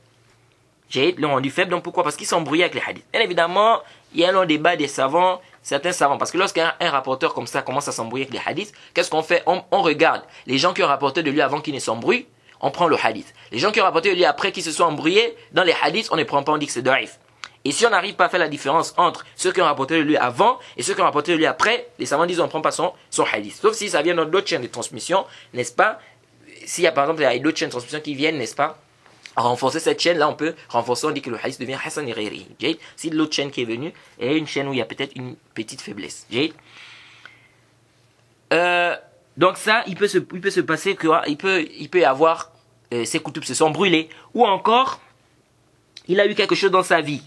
L'ont rendu faible, donc pourquoi? Parce qu'ils s'embrouillaient avec les hadiths. Bien évidemment, il y a un long débat des savants, certains savants, parce que lorsqu'un rapporteur comme ça commence à s'embrouiller avec les hadiths, qu'est-ce qu'on fait? On regarde les gens qui ont rapporté de lui avant qu'ils ne s'embrouillent, on prend le hadith. Les gens qui ont rapporté de lui après qui se sont embrouillés, dans les hadiths, on ne prend pas, on dit que c'est da'if. Et si on n'arrive pas à faire la différence entre ceux qui ont rapporté de lui avant et ceux qui ont rapporté de lui après, les savants disent on ne prend pas son hadith. Sauf si ça vient dans d'autres chaînes de transmission, n'est-ce pas? S'il y a par exemple d'autres chaînes de transmission qui viennent, n'est-ce pas, à renforcer cette chaîne, là on peut renforcer, on dit que le hadith devient Hassan et Ghairi. Si l'autre chaîne qui est venue est une chaîne où il y a peut-être une petite faiblesse. Donc ça, il peut se passer qu'il peut y avoir ses koutoubs se sont brûlés, ou encore il a eu quelque chose dans sa vie.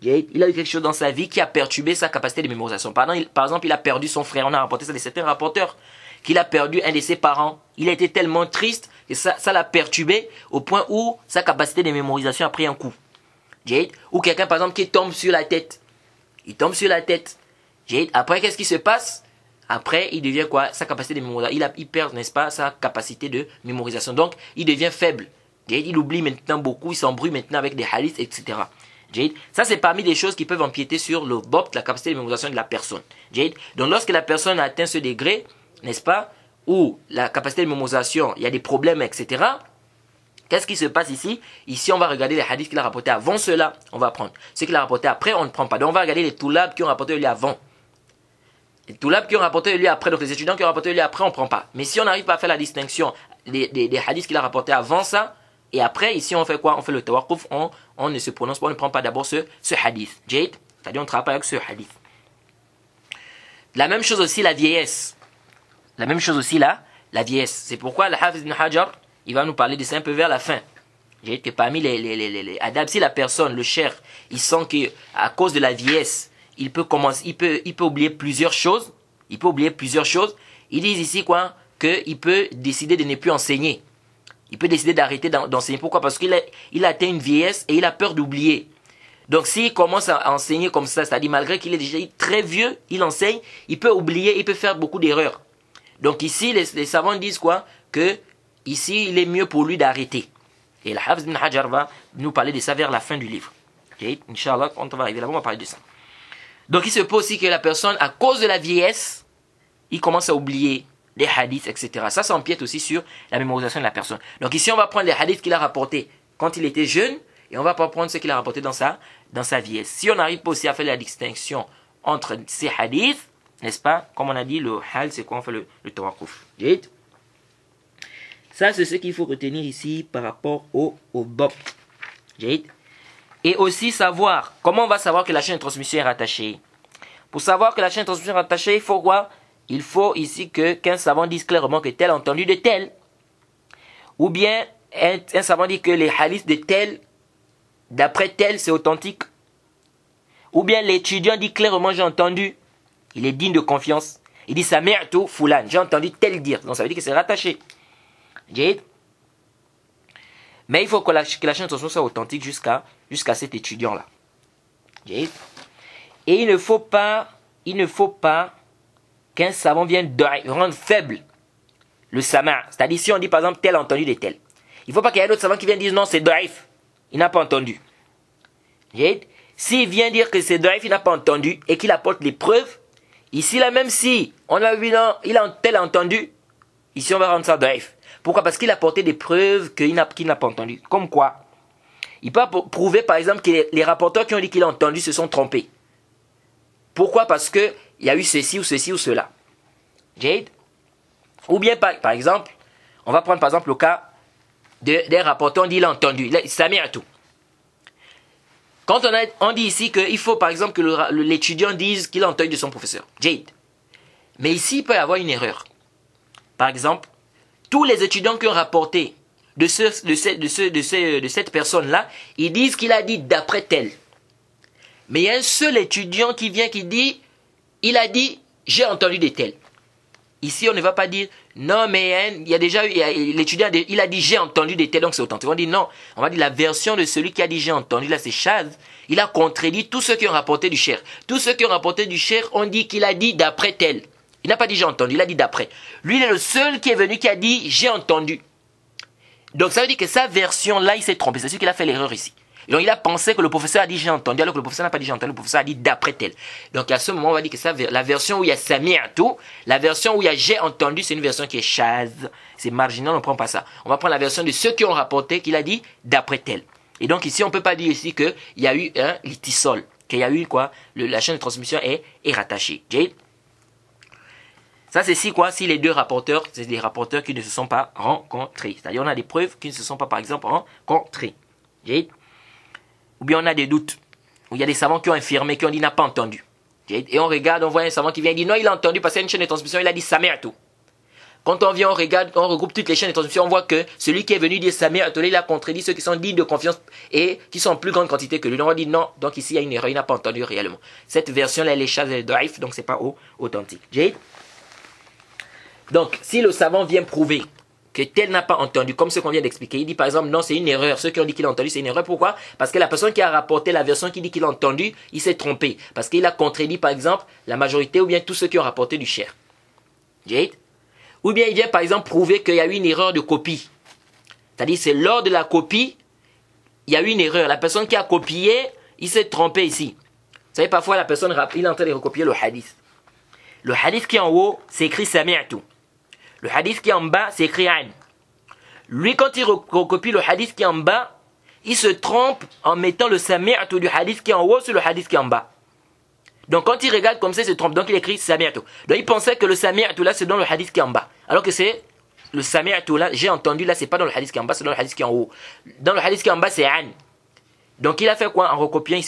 Il a eu quelque chose dans sa vie qui a perturbé sa capacité de mémorisation. Par exemple, il a perdu son frère. On a rapporté ça de certains rapporteurs. Qu'il a perdu un de ses parents. Il a été tellement triste que ça l'a perturbé au point où sa capacité de mémorisation a pris un coup. Ou quelqu'un, par exemple, qui tombe sur la tête. Il tombe sur la tête. Après, qu'est-ce qui se passe? Après, il devient quoi? Sa capacité de mémorisation. Il perd, n'est-ce pas, sa capacité de mémorisation. Donc, il devient faible. Il oublie maintenant beaucoup. Il s'embrouille maintenant avec des hadiths, etc. Ça, c'est parmi les choses qui peuvent empiéter sur le bob, la capacité de mémorisation de la personne. Donc, lorsque la personne atteint ce degré, n'est-ce pas, où la capacité de mémorisation, il y a des problèmes, etc. Qu'est-ce qui se passe ici? Ici, on va regarder les hadiths qu'il a rapportés avant cela, on va prendre. Ce qu'il a rapporté après, on ne prend pas. Donc, on va regarder les toulabs qui ont rapporté de lui avant. Les toulabs qui ont rapporté de lui après, donc les étudiants qui ont rapporté de lui après, on ne prend pas. Mais si on n'arrive pas à faire la distinction des hadiths qu'il a rapportés avant ça, et après, ici, on fait quoi? On fait le tawaqquf, on ne se prononce pas, on ne prend pas d'abord ce hadith. C'est-à-dire, on travaille pas avec ce hadith. La même chose aussi, la vieillesse. La même chose aussi, la vieillesse. C'est pourquoi le Hafiz ibn Hajar, il va nous parler de ça un peu vers la fin. Que parmi les adab, si la personne, le cher, il sent qu'à cause de la vieillesse, il peut oublier plusieurs choses. Il peut oublier plusieurs choses. Ils disent ici quoi? Qu'il peut décider de ne plus enseigner. Il peut décider d'arrêter d'enseigner. Pourquoi? Parce qu'il a atteint une vieillesse et il a peur d'oublier. Donc s'il commence à enseigner comme ça, c'est-à-dire malgré qu'il est déjà très vieux, il enseigne, il peut oublier, il peut faire beaucoup d'erreurs. Donc ici, les savants disent quoi? Que ici, il est mieux pour lui d'arrêter. Et le Hafiz ibn Hajar va nous parler de ça vers la fin du livre. Inch'Allah, quand on va arriver là-bas, on va parler de ça. Donc il se peut aussi que la personne, à cause de la vieillesse, il commence à oublier les hadiths, etc. Ça empiète aussi sur la mémorisation de la personne. Donc ici, on va prendre les hadiths qu'il a rapportés quand il était jeune, et on va pas prendre ce qu'il a rapporté dans sa vieillesse. Si on n'arrive pas aussi à faire la distinction entre ces hadiths, n'est-ce pas? Comme on a dit, le hal, c'est quoi? On fait le tawaqquf. Ça, c'est ce qu'il faut retenir ici par rapport au bob. Et aussi savoir, comment on va savoir que la chaîne de transmission est rattachée? Pour savoir que la chaîne de transmission est rattachée, il faut quoi? Il faut ici qu'un savant dise clairement que tel a entendu de tel. Ou bien, un savant dit que les hadiths de tel, d'après tel, c'est authentique. Ou bien l'étudiant dit clairement, j'ai entendu. Il est digne de confiance. Il dit, sami'tu fulan, j'ai entendu tel dire. Donc ça veut dire que c'est rattaché. Mais il faut que la chaîne de transmission soit authentique jusqu'à cet étudiant-là. Et il ne faut pas qu'un savant vienne rendre faible le sama'. C'est-à-dire, si on dit par exemple tel a entendu de tel, il ne faut pas qu'il y ait d'autres savants qui viennent dire non, c'est da'if. Il n'a pas entendu. S'il vient dire que c'est da'if, il n'a pas entendu et qu'il apporte les preuves, ici là, même si on a vu non, tel a entendu, ici on va rendre ça da'if. Pourquoi? Parce qu'il a apporté des preuves qu'il n'a pas entendu. Comme quoi? Il peut prouver par exemple que les rapporteurs qui ont dit qu'il a entendu se sont trompés. Pourquoi? Parce qu'il y a eu ceci ou cela. Ou bien par exemple, on va prendre par exemple le cas des rapporteurs, on dit qu'il a entendu. Ça met à tout. Quand on dit ici qu'il faut par exemple que l'étudiant dise qu'il a entendu de son professeur. Mais ici, il peut y avoir une erreur. Par exemple, tous les étudiants qui ont rapporté de cette personne-là, ils disent qu'il a dit d'après tel. Mais il y a un seul étudiant qui vient qui dit, il a dit, j'ai entendu de tel. Ici, on ne va pas dire, non, mais il y a déjà eu, l'étudiant, il a dit, j'ai entendu de tel, donc c'est authentique. On dit non, on va dire la version de celui qui a dit, j'ai entendu, là c'est Chaz. Il a contredit tous ceux qui ont rapporté du cher. Tous ceux qui ont rapporté du cher ont dit qu'il a dit d'après tel. Il n'a pas dit j'ai entendu, il a dit d'après. Lui, il est le seul qui est venu qui a dit j'ai entendu. Donc ça veut dire que sa version-là, il s'est trompé. C'est sûr qu'il a fait l'erreur ici. Donc il a pensé que le professeur a dit j'ai entendu, alors que le professeur n'a pas dit j'ai entendu, le professeur a dit d'après tel. Donc à ce moment, on va dire que ça, la version où il y a sami'tu, la version où il y a j'ai entendu, c'est une version qui est chaz. C'est marginal, on ne prend pas ça. On va prendre la version de ceux qui ont rapporté qu'il a dit d'après tel. Et donc ici, on ne peut pas dire ici qu'il y a eu un litisol, qu'il y a eu quoi, la chaîne de transmission est rattachée. Jade. Ça, c'est si quoi, si les deux rapporteurs, c'est des rapporteurs qui ne se sont pas rencontrés. C'est-à-dire, on a des preuves qui ne se sont pas, par exemple, rencontrés. Jade. Ou bien on a des doutes. Où il y a des savants qui ont affirmé, qui ont dit n'a pas entendu. Et on regarde, on voit un savant qui vient et dit non, il a entendu parce qu'il y a une chaîne de transmission, il a dit sami'tu. Quand on vient, on regarde, on regroupe toutes les chaînes de transmission, on voit que celui qui est venu dire sami'tu, il a contredit ceux qui sont dignes de confiance et qui sont en plus grande quantité que lui. Donc on dit non, donc ici il y a une erreur, il n'a pas entendu réellement. Cette version-là, elle est chaz, elle est daif, donc c'est pas authentique. Donc si le savant vient prouver que tel n'a pas entendu, comme ce qu'on vient d'expliquer. Il dit par exemple, non, c'est une erreur. Ceux qui ont dit qu'il a entendu, c'est une erreur. Pourquoi? Parce que la personne qui a rapporté la version qui dit qu'il a entendu, il s'est trompé. Parce qu'il a contredit, par exemple, la majorité ou bien tous ceux qui ont rapporté du cher. Jade? Ou bien il vient, par exemple, prouver qu'il y a eu une erreur de copie. C'est-à-dire, c'est lors de la copie, il y a eu une erreur. La personne qui a copié, il s'est trompé ici. Vous savez, parfois, la personne, il est en train de recopier le hadith. Le hadith qui est en haut, c'est écrit sami'tu. Le hadith qui est en bas, c'est écrit an. Lui, quand il recopie le hadith qui est en bas, il se trompe en mettant le sami'tu du hadith qui est en haut sur le hadith qui est en bas. Donc, quand il regarde comme ça, il se trompe. Donc, il écrit sami'tu. Donc, il pensait que le sami'tu là, c'est dans le hadith qui est en bas. Alors que c'est le sami'tu là, j'ai entendu là, c'est pas dans le hadith qui est en bas, c'est dans le hadith qui est en haut. Dans le hadith qui est en bas, c'est an. Donc, il a fait quoi? En recopiant, il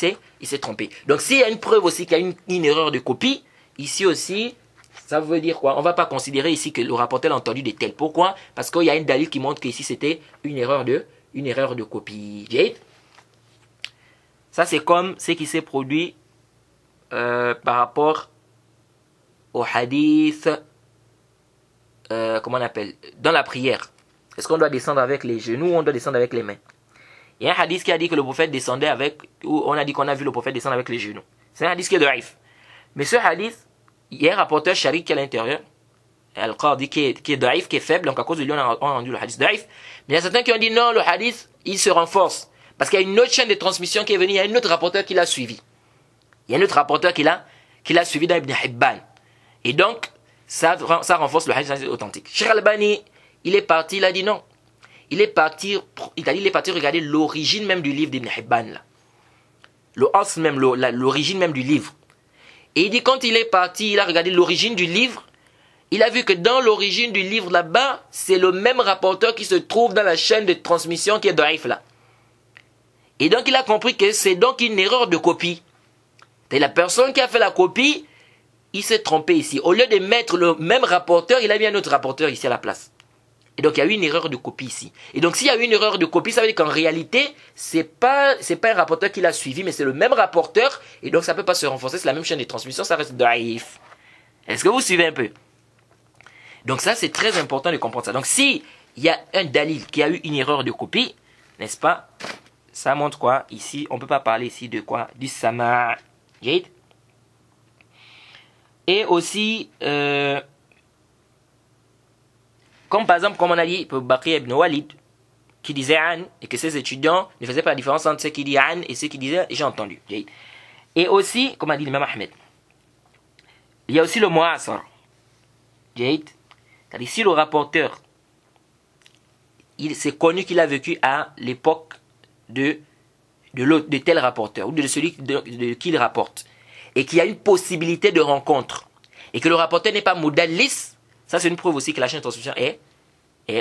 s'est trompé. Donc, s'il y a une preuve aussi qu'il y a une erreur de copie, ici aussi, ça veut dire quoi? On ne va pas considérer ici que le rapporteur a entendu de tel. Pourquoi? Parce qu'il y a une dalil qui montre qu'ici c'était une erreur de copie. Jade? Ça c'est comme ce qui s'est produit par rapport au hadith, comment on appelle? Dans la prière. Est-ce qu'on doit descendre avec les genoux ou on doit descendre avec les mains? Il y a un hadith qui a dit que le prophète descendait avec, ou on a dit qu'on a vu le prophète descendre avec les genoux. C'est un hadith qui est daif. Mais ce hadith, il y a un rapporteur sharik qui est à l'intérieur, Al-Qadi qui est daif, qui est faible, donc à cause de lui on a rendu le hadith daif. Mais il y a certains qui ont dit non, le hadith, il se renforce. Parce qu'il y a une autre chaîne de transmission qui est venue, il y a un autre rapporteur qui l'a suivi. Il y a un autre rapporteur qui l'a suivi dans Ibn Hibban. Et donc, ça renforce le hadith authentique. Cheikh Al-Albani, il est parti, il a dit non. Il est parti regarder l'origine même du livre d'Ibn Hibban. L'origine même du livre. Et il dit quand il est parti, il a regardé l'origine du livre, il a vu que dans l'origine du livre là-bas, c'est le même rapporteur qui se trouve dans la chaîne de transmission qui est daif là. Et donc il a compris que c'est donc une erreur de copie. Et la personne qui a fait la copie, il s'est trompé ici. Au lieu de mettre le même rapporteur, il a mis un autre rapporteur ici à la place. Et donc il y a eu une erreur de copie ici. Et donc s'il y a eu une erreur de copie, ça veut dire qu'en réalité, c'est pas un rapporteur qui l'a suivi, mais c'est le même rapporteur. Et donc ça ne peut pas se renforcer, c'est la même chaîne de transmission, ça reste daif. Est-ce que vous suivez un peu? Donc ça, c'est très important de comprendre ça. Donc si il y a un dalil qui a eu une erreur de copie, n'est-ce pas? Ça montre quoi? Ici, on ne peut pas parler ici de quoi? Du sama'. Et aussi, comme par exemple, comme on a dit pour Baqi ibn Walid, qui disait An, et que ses étudiants ne faisaient pas la différence entre ceux qui disaient An et ceux qui disaient j'ai entendu. Et aussi, comme a dit l'imam Ahmed, il y a aussi le Mu'asar. C'est-à-dire, si le rapporteur, c'est connu qu'il a vécu à l'époque de tel rapporteur, ou de celui de qui il rapporte, et qu'il y a une possibilité de rencontre, et que le rapporteur n'est pas moudallis, ça c'est une preuve aussi que la chaîne de transmission est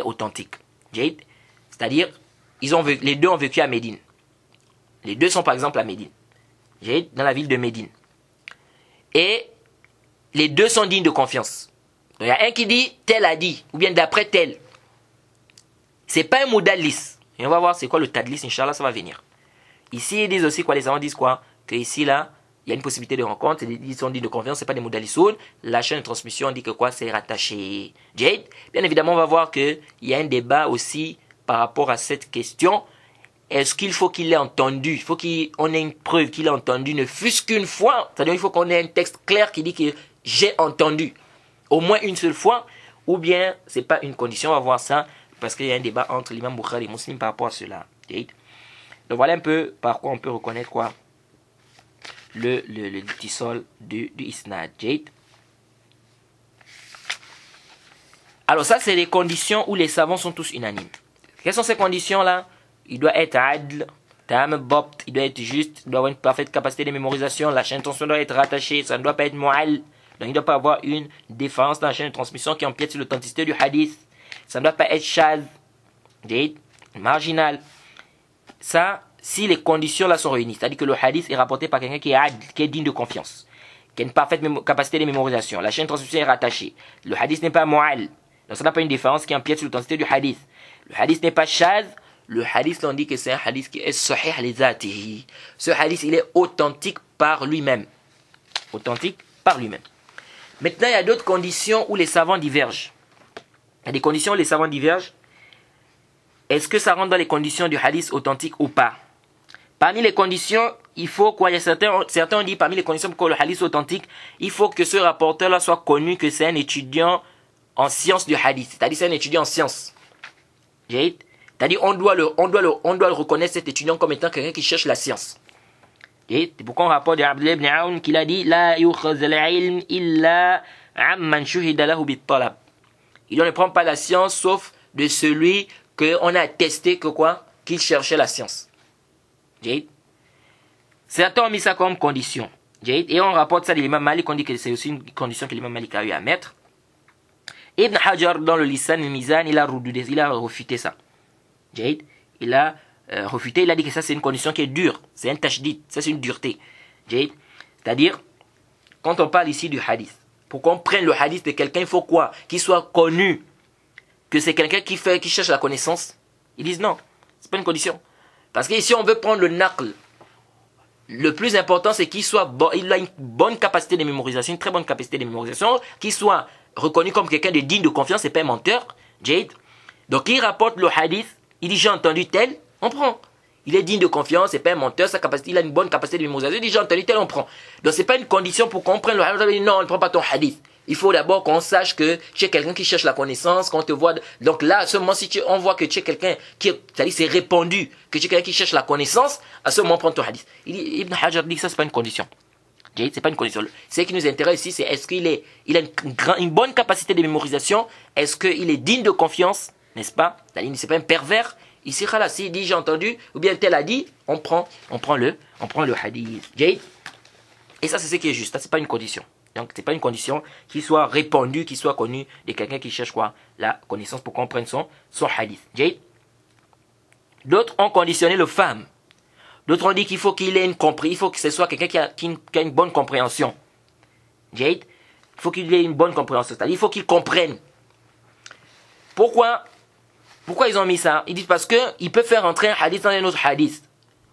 authentique. C'est-à-dire, les deux ont vécu à Médine. Les deux sont par exemple à Médine. Dans la ville de Médine. Et les deux sont dignes de confiance. Donc, il y a un qui dit, tel a dit, ou bien d'après tel. C'est pas un moudallis. Et on va voir c'est quoi le tadlis, Inch'Allah, ça va venir. Ici, ils disent aussi quoi, les savants disent quoi? Que ici, là, il y a une possibilité de rencontre, ils sont dignes de confiance, c'est pas des moudalissoun. La chaîne de transmission dit que quoi, c'est rattaché. Jade, bien évidemment, on va voir qu'il y a un débat aussi par rapport à cette question. Est-ce qu'il faut qu'il ait entendu? Il faut qu'on ait une preuve qu'il ait entendu, ne fût-ce qu'une fois. C'est-à-dire, il faut qu'on ait un texte clair qui dit que j'ai entendu. au moins une seule fois, ou bien c'est pas une condition, on va voir ça, parce qu'il y a un débat entre l'imam Bukhari et Muslim par rapport à cela. Donc voilà un peu par quoi on peut reconnaître quoi le ittisal du isnad. Alors ça c'est les conditions où les savants sont tous unanimes. Quelles sont ces conditions là? Il doit être adl, tam dabt, il doit être juste, il doit avoir une parfaite capacité de mémorisation, la chaîne de transmission doit être rattachée, ça ne doit pas être mu'all, donc il ne doit pas avoir une différence dans la chaîne de transmission qui empiète sur l'authenticité du hadith, ça ne doit pas être shadh, marginal. Ça, si les conditions là sont réunies, c'est-à-dire que le hadith est rapporté par quelqu'un qui est adl, qui est digne de confiance, qui a une parfaite capacité de mémorisation, la chaîne de transmission est rattachée, le hadith n'est pas mu'all, donc ça n'a pas une différence qui empiète sur l'authenticité du hadith. Le hadith n'est pas shadh. Le hadith, on dit que c'est un hadith qui est sahih li zatihi. Ce hadith, il est authentique par lui-même. Authentique par lui-même. Maintenant, il y a d'autres conditions où les savants divergent. Il y a des conditions où les savants divergent. Est-ce que ça rentre dans les conditions du hadith authentique ou pas? Parmi les conditions, il faut quoi? Il y a certains ont dit parmi les conditions pour que le hadith soit authentique, il faut que ce rapporteur-là soit connu que c'est un étudiant en sciences du hadith. C'est-à-dire c'est un étudiant en sciences. C'est-à-dire on doit le reconnaître cet étudiant comme étant quelqu'un qui cherche la science. C'est pourquoi on rapporte d'Abdullah ibn Aoun qu'il a dit La yukhaz al-ilm illa amman shuhida lahu bit-talab. Il ne prend pas la science sauf de celui qu'on a attesté que quoi? Qu'il cherchait la science. Certains ont mis ça comme condition. Et on rapporte ça de l'imam Malik, on dit que c'est aussi une condition que l'imam Malik a eu à mettre. Ibn Hajar dans le Lisan al-Mizan, il a refuté ça. Il a refuté, il a dit que ça c'est une condition qui est dure, c'est un tashdid, ça c'est une dureté. C'est-à-dire, quand on parle ici du hadith, pour qu'on prenne le hadith de quelqu'un, il faut quoi? Qu'il soit connu, que c'est quelqu'un qui cherche la connaissance. Ils disent non, c'est pas une condition. Parce que ici on veut prendre le naql. Le plus important c'est qu'il soit bon, il a une bonne capacité de mémorisation, une très bonne capacité de mémorisation, qu'il soit reconnu comme quelqu'un de digne de confiance et pas un menteur. Donc il rapporte le hadith, il dit j'ai entendu tel, on prend. Il est digne de confiance, c'est pas un menteur, il a une bonne capacité de mémorisation, il dit j'ai entendu tel, on prend. Donc c'est pas une condition pour qu'on prenne le hadith, non on ne prend pas ton hadith. Il faut d'abord qu'on sache que tu es quelqu'un qui cherche la connaissance, qu'on te voit. Donc là, à ce moment, si on voit que tu es quelqu'un qui, c'est-à-dire c'est répandu, que tu es quelqu'un qui cherche la connaissance, à ce moment, prends ton hadith. Ibn Hajar dit que ça, c'est pas une condition. C'est pas une condition. Ce qui nous intéresse ici, c'est est-ce qu'il a une bonne capacité de mémorisation, est-ce qu'il est digne de confiance, n'est-ce pas? C'est pas un pervers. Ici, là, s'il dit j'ai entendu, ou bien tel a dit, on prend le hadith. Et ça, c'est ce qui est juste. Ça, c'est pas une condition. Donc, ce n'est pas une condition qu'il soit répandu, qu'il soit connu de quelqu'un qui cherche quoi? La connaissance pour comprendre son hadith. D'autres ont conditionné le femme. D'autres ont dit qu'il faut qu'il ait une compréhension, il faut que ce soit quelqu'un qui a une bonne compréhension. Il faut qu'il ait une bonne compréhension, c'est-à-dire il faut qu'il comprenne. Pourquoi ils ont mis ça? Ils disent parce qu'il peut faire entrer un hadith dans un autre hadith,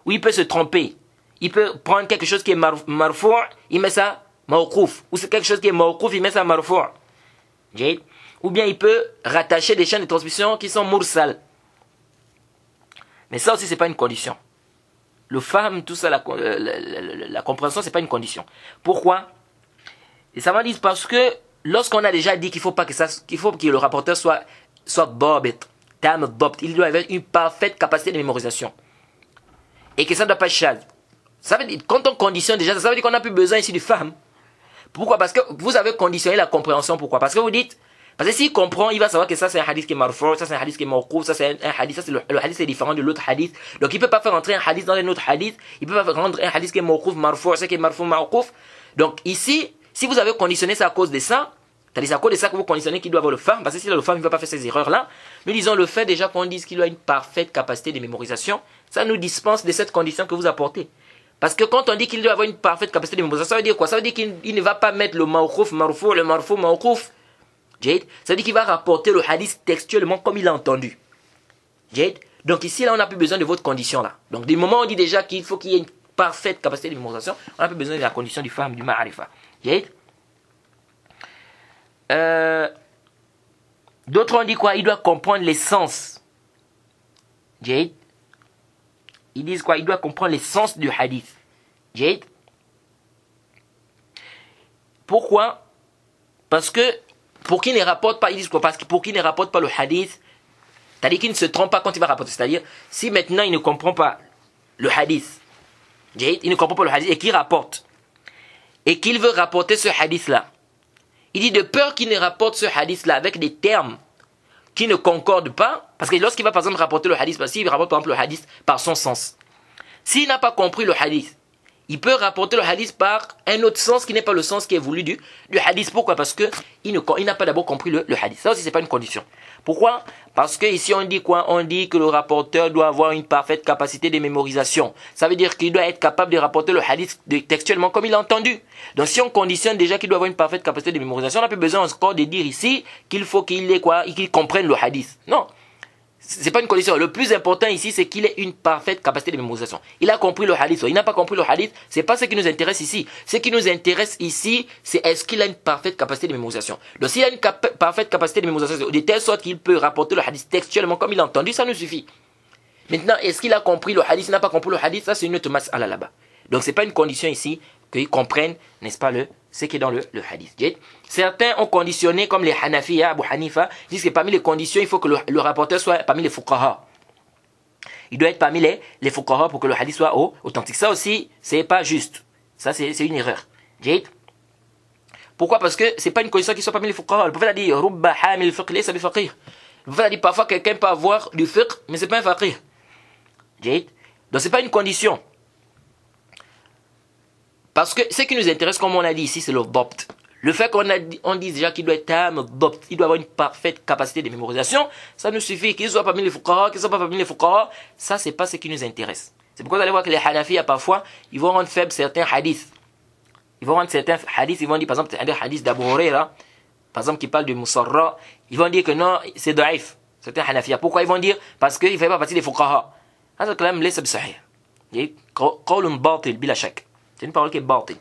ou il peut se tromper. Il peut prendre quelque chose qui est marfou', il met ça mawqouf, ou c'est quelque chose qui est mawqouf, il met ça marfou'. Ou bien il peut rattacher des chaînes de transmission qui sont mursal. Mais ça aussi c'est pas une condition. Le fahm, tout ça, la compréhension, c'est pas une condition. Pourquoi? Les savants disent parce que lorsqu'on a déjà dit qu'il faut que le rapporteur soit dabit, tam dabt, il doit avoir une parfaite capacité de mémorisation. Et que ça ne doit pas être shadh. Ça veut dire, quand on conditionne déjà, ça veut dire qu'on n'a plus besoin ici du fahm. Pourquoi? Parce que vous avez conditionné la compréhension. Pourquoi? Parce que vous dites, parce que s'il comprend, il va savoir que ça c'est un hadith qui est marfou', ça c'est un hadith qui est mawqouf, ça c'est un hadith, ça c'est le hadith est différent de l'autre hadith. Donc il peut pas faire entrer un hadith dans un autre hadith, il peut pas rendre un hadith qui est mawqouf marfou', ça qui est marfou' mawqouf. Donc ici, si vous avez conditionné ça à cause de ça, c'est-à-dire c'est à cause de ça que vous conditionnez qu'il doit avoir le fahm, parce que si le fahm ne va pas faire ces erreurs-là, nous disons le fait déjà qu'on dise qu'il a une parfaite capacité de mémorisation, ça nous dispense de cette condition que vous apportez. Parce que quand on dit qu'il doit avoir une parfaite capacité de mémorisation, ça veut dire quoi? Ça veut dire qu'il ne va pas mettre le mawqouf marfou', le marfou' mawqouf. Ça veut dire qu'il va rapporter le hadith textuellement comme il a entendu. Donc ici, là, on n'a plus besoin de votre condition là. Donc du moment où on dit déjà qu'il faut qu'il y ait une parfaite capacité de mémorisation, on n'a plus besoin de la condition du fahm, du ma'arifa. D'autres ont dit quoi? Il doit comprendre l'essence. Ils disent quoi? Il doit comprendre l'essence du hadith. Pourquoi? Parce que pour qu'il ne rapporte pas, ils disent quoi? Parce que pour qu'il ne rapporte pas le hadith, c'est-à-dire qu'il ne se trompe pas quand il va rapporter. C'est-à-dire, si maintenant il ne comprend pas le hadith, il ne comprend pas le hadith et qu'il rapporte, et qu'il veut rapporter ce hadith-là, il dit de peur qu'il ne rapporte ce hadith-là avec des termes qui ne concordent pas, parce que lorsqu'il va par exemple rapporter le hadith, parce qu'il rapporte par exemple le hadith par son sens, s'il n'a pas compris le hadith, il peut rapporter le hadith par un autre sens qui n'est pas le sens qui est voulu du hadith. Pourquoi? Parce qu'il n'a pas d'abord compris le hadith. Ça aussi, ce n'est pas une condition. Pourquoi? Parce que ici, on dit quoi? On dit que le rapporteur doit avoir une parfaite capacité de mémorisation. Ça veut dire qu'il doit être capable de rapporter le hadith textuellement comme il l'a entendu. Donc, si on conditionne déjà qu'il doit avoir une parfaite capacité de mémorisation, on n'a plus besoin encore de dire ici qu'il faut qu'il ait quoi? Qu'il comprenne le hadith. Non. C'est pas une condition. Le plus important ici, c'est qu'il ait une parfaite capacité de mémorisation. Il a compris le hadith. Il n'a pas compris le hadith. C'est pas ce qui nous intéresse ici. Ce qui nous intéresse ici, c'est est-ce qu'il a une parfaite capacité de mémorisation. Donc, s'il a une parfaite capacité de mémorisation, de telle sorte qu'il peut rapporter le hadith textuellement comme il a entendu, ça nous suffit. Maintenant, est-ce qu'il a compris le hadith? Il n'a pas compris le hadith? Ça, c'est une autre mas'ala là-bas. Donc, c'est pas une condition ici qu'ils comprennent, n'est-ce pas, ce qui est dans le hadith. Certains ont conditionné, comme les Hanafiya, Abu Hanifa, disent que parmi les conditions, il faut que le rapporteur soit parmi les fuqaha. Il doit être parmi les fuqaha pour que le hadith soit authentique. Ça aussi, c'est pas juste. Ça, c'est une erreur. Pourquoi? Parce que c'est pas une condition qu'il soit parmi les fuqaha. Le prophète a dit, Rubba hamil fiqh laysa bi faqih. Le prophète a dit, parfois quelqu'un peut avoir du fiqh, mais c'est pas un faqih. Donc c'est pas une condition. Parce que ce qui nous intéresse, comme on a dit ici, c'est le dopt. Le fait qu'on dit déjà qu'il doit être tam dopt, il doit avoir une parfaite capacité de mémorisation, ça nous suffit. Qu'il soit parmi les fuqaha, qu'il soit pas parmi les fuqaha, ça c'est pas ce qui nous intéresse. C'est pourquoi vous allez voir que les Hanafi, parfois, ils vont rendre faibles certains hadiths. Ils vont rendre certains hadiths, ils vont dire par exemple, un hadith d'Abu Huraira, par exemple qui parle de Musarra, ils vont dire que non, c'est daif. Certains Hanafi. Pourquoi ils vont dire? Parce qu'il ne fait pas partie des fuqaha. Ça c'est quand même laisse sahih. Qawlun batil bila shak. C'est une parole qui est batil.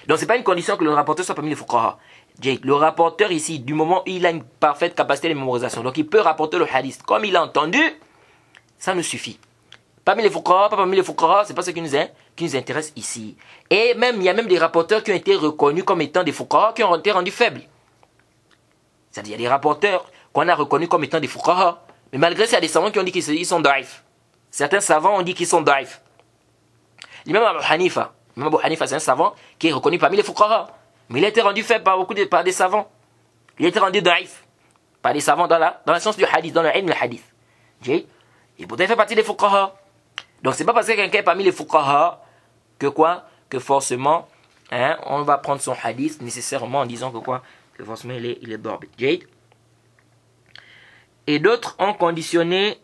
Donc c'est pas une condition que le rapporteur soit parmi les fuqaha. Le rapporteur ici, du moment où il a une parfaite capacité de mémorisation, donc il peut rapporter le hadith comme il a entendu, ça nous suffit. Parmi les fuqaha, pas parmi les fuqaha, c'est pas ce qui nous intéresse ici. Et même, il y a même des rapporteurs qui ont été reconnus comme étant des fuqaha qui ont été rendus faibles. C'est-à-dire, il y a des rapporteurs qu'on a reconnus comme étant des fuqaha, mais malgré ça, il y a des savants qui ont dit qu'ils sont daif. Certains savants ont dit qu'ils sont daif. L'imam Abu Hanifa, c'est un savant qui est reconnu parmi les fuqaha. Mais il a été rendu faible par des savants. Il a été rendu daif par des savants dans la science du hadith, dans le ilm al hadith. Et pourtant il fait partie des fuqaha. Donc c'est pas parce que quelqu'un est parmi les fuqaha que forcément on va prendre son hadith nécessairement en disant que forcément il est darbit. Et d'autres ont conditionné,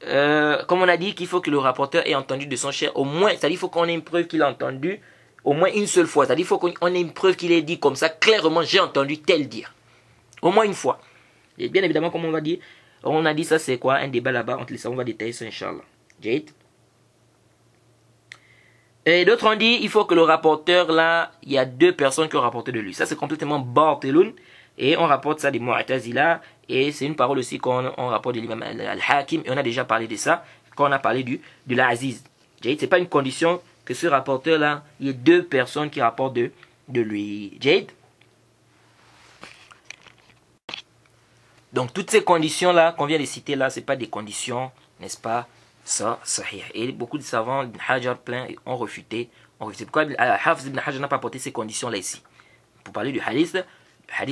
comme on a dit, qu'il faut que le rapporteur ait entendu de son cher au moins, c'est-à-dire qu'il faut qu'on ait une preuve qu'il a entendu au moins une seule fois. C'est-à-dire qu'il faut qu'on ait une preuve qu'il ait dit comme ça, clairement, j'ai entendu tel dire. Au moins une fois. Et bien évidemment, comme on a dit ça, c'est quoi? Un débat là-bas entre les savants, on va détailler ça, Inch'Allah. Et d'autres ont dit, il faut que le rapporteur, là, il y a deux personnes qui ont rapporté de lui. Ça, c'est complètement batiloun. Et on rapporte ça des Mu'tazila. Et c'est une parole aussi qu'on rapporte de l'imam al-Hakim. Et on a déjà parlé de ça quand on a parlé de l'Aziz. C'est pas une condition que ce rapporteur-là, il y ait deux personnes qui rapportent de lui. Donc toutes ces conditions-là qu'on vient de citer là, c'est pas des conditions, n'est-ce pas, ça, sahih. Et beaucoup de savants, Ibn Hajar plein, ont refuté. Pourquoi Hafiz Ibn Hajar n'a pas apporté ces conditions-là ici? Pour parler du hadith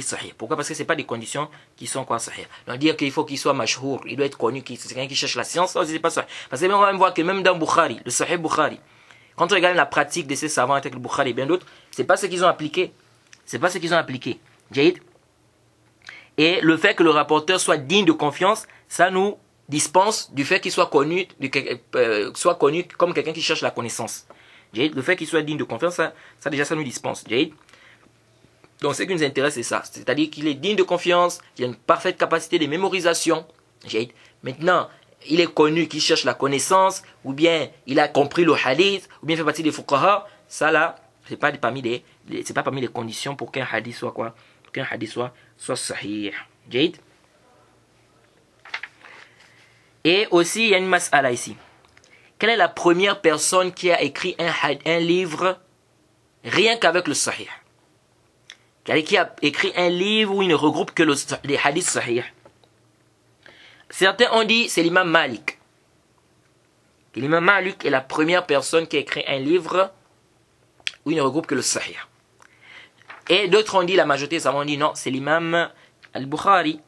sahih. Pourquoi? Parce que c'est pas des conditions qui sont sahih. Donc dire qu'il faut qu'il soit mashhour, il doit être connu, c'est quelqu'un qui cherche la science, ça c'est pas sahih. Parce que on va même voir que même dans Bukhari, le sahih Bukhari, quand on regarde la pratique de ces savants avec le Bukhari et bien d'autres, c'est pas ce qu'ils ont appliqué. C'est pas ce qu'ils ont appliqué. Et le fait que le rapporteur soit digne de confiance, ça nous dispense du fait qu'il soit connu, comme quelqu'un qui cherche la connaissance. Le fait qu'il soit digne de confiance, ça déjà ça nous dispense. Donc ce qui nous intéresse c'est ça. C'est-à-dire qu'il est digne de confiance, qu'il a une parfaite capacité de mémorisation. Maintenant, il est connu qu'il cherche la connaissance, ou bien il a compris le hadith, ou bien il fait partie des fuqaha. Ça là, c'est pas parmi les conditions pour qu'un hadith soit quoi? Pour qu'un hadith soit sahih. Et aussi, il y a une mas'ala ici. Quelle est la première personne qui a écrit un livre rien qu'avec le sahih? qui a écrit un livre où il ne regroupe que les hadiths sahih. Certains ont dit c'est l'imam Malik. L'imam Malik est la première personne qui a écrit un livre où il ne regroupe que le sahih. Et d'autres ont dit, la majorité des savants ont dit non, c'est l'imam al-Bukhari.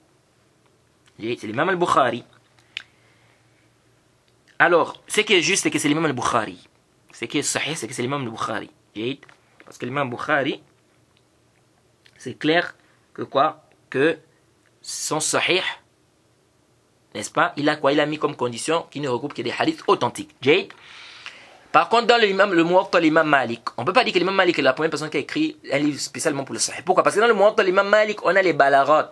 C'est l'imam al-Bukhari. Alors, ce qui est juste, c'est que c'est l'imam al-Bukhari. Ce qui est sahih, c'est que c'est l'imam al-Bukhari. Parce que l'imam al-Bukhari, c'est clair que quoi? Que son sahih, n'est-ce pas? Il a mis comme condition qu'il ne regroupe que des hadiths authentiques. Par contre, dans le Muwatta, l'imam Malik, on ne peut pas dire que l'imam Malik est la première personne qui a écrit un livre spécialement pour le sahih. Pourquoi? Parce que dans le Muwatta, l'imam Malik, on a les balarot.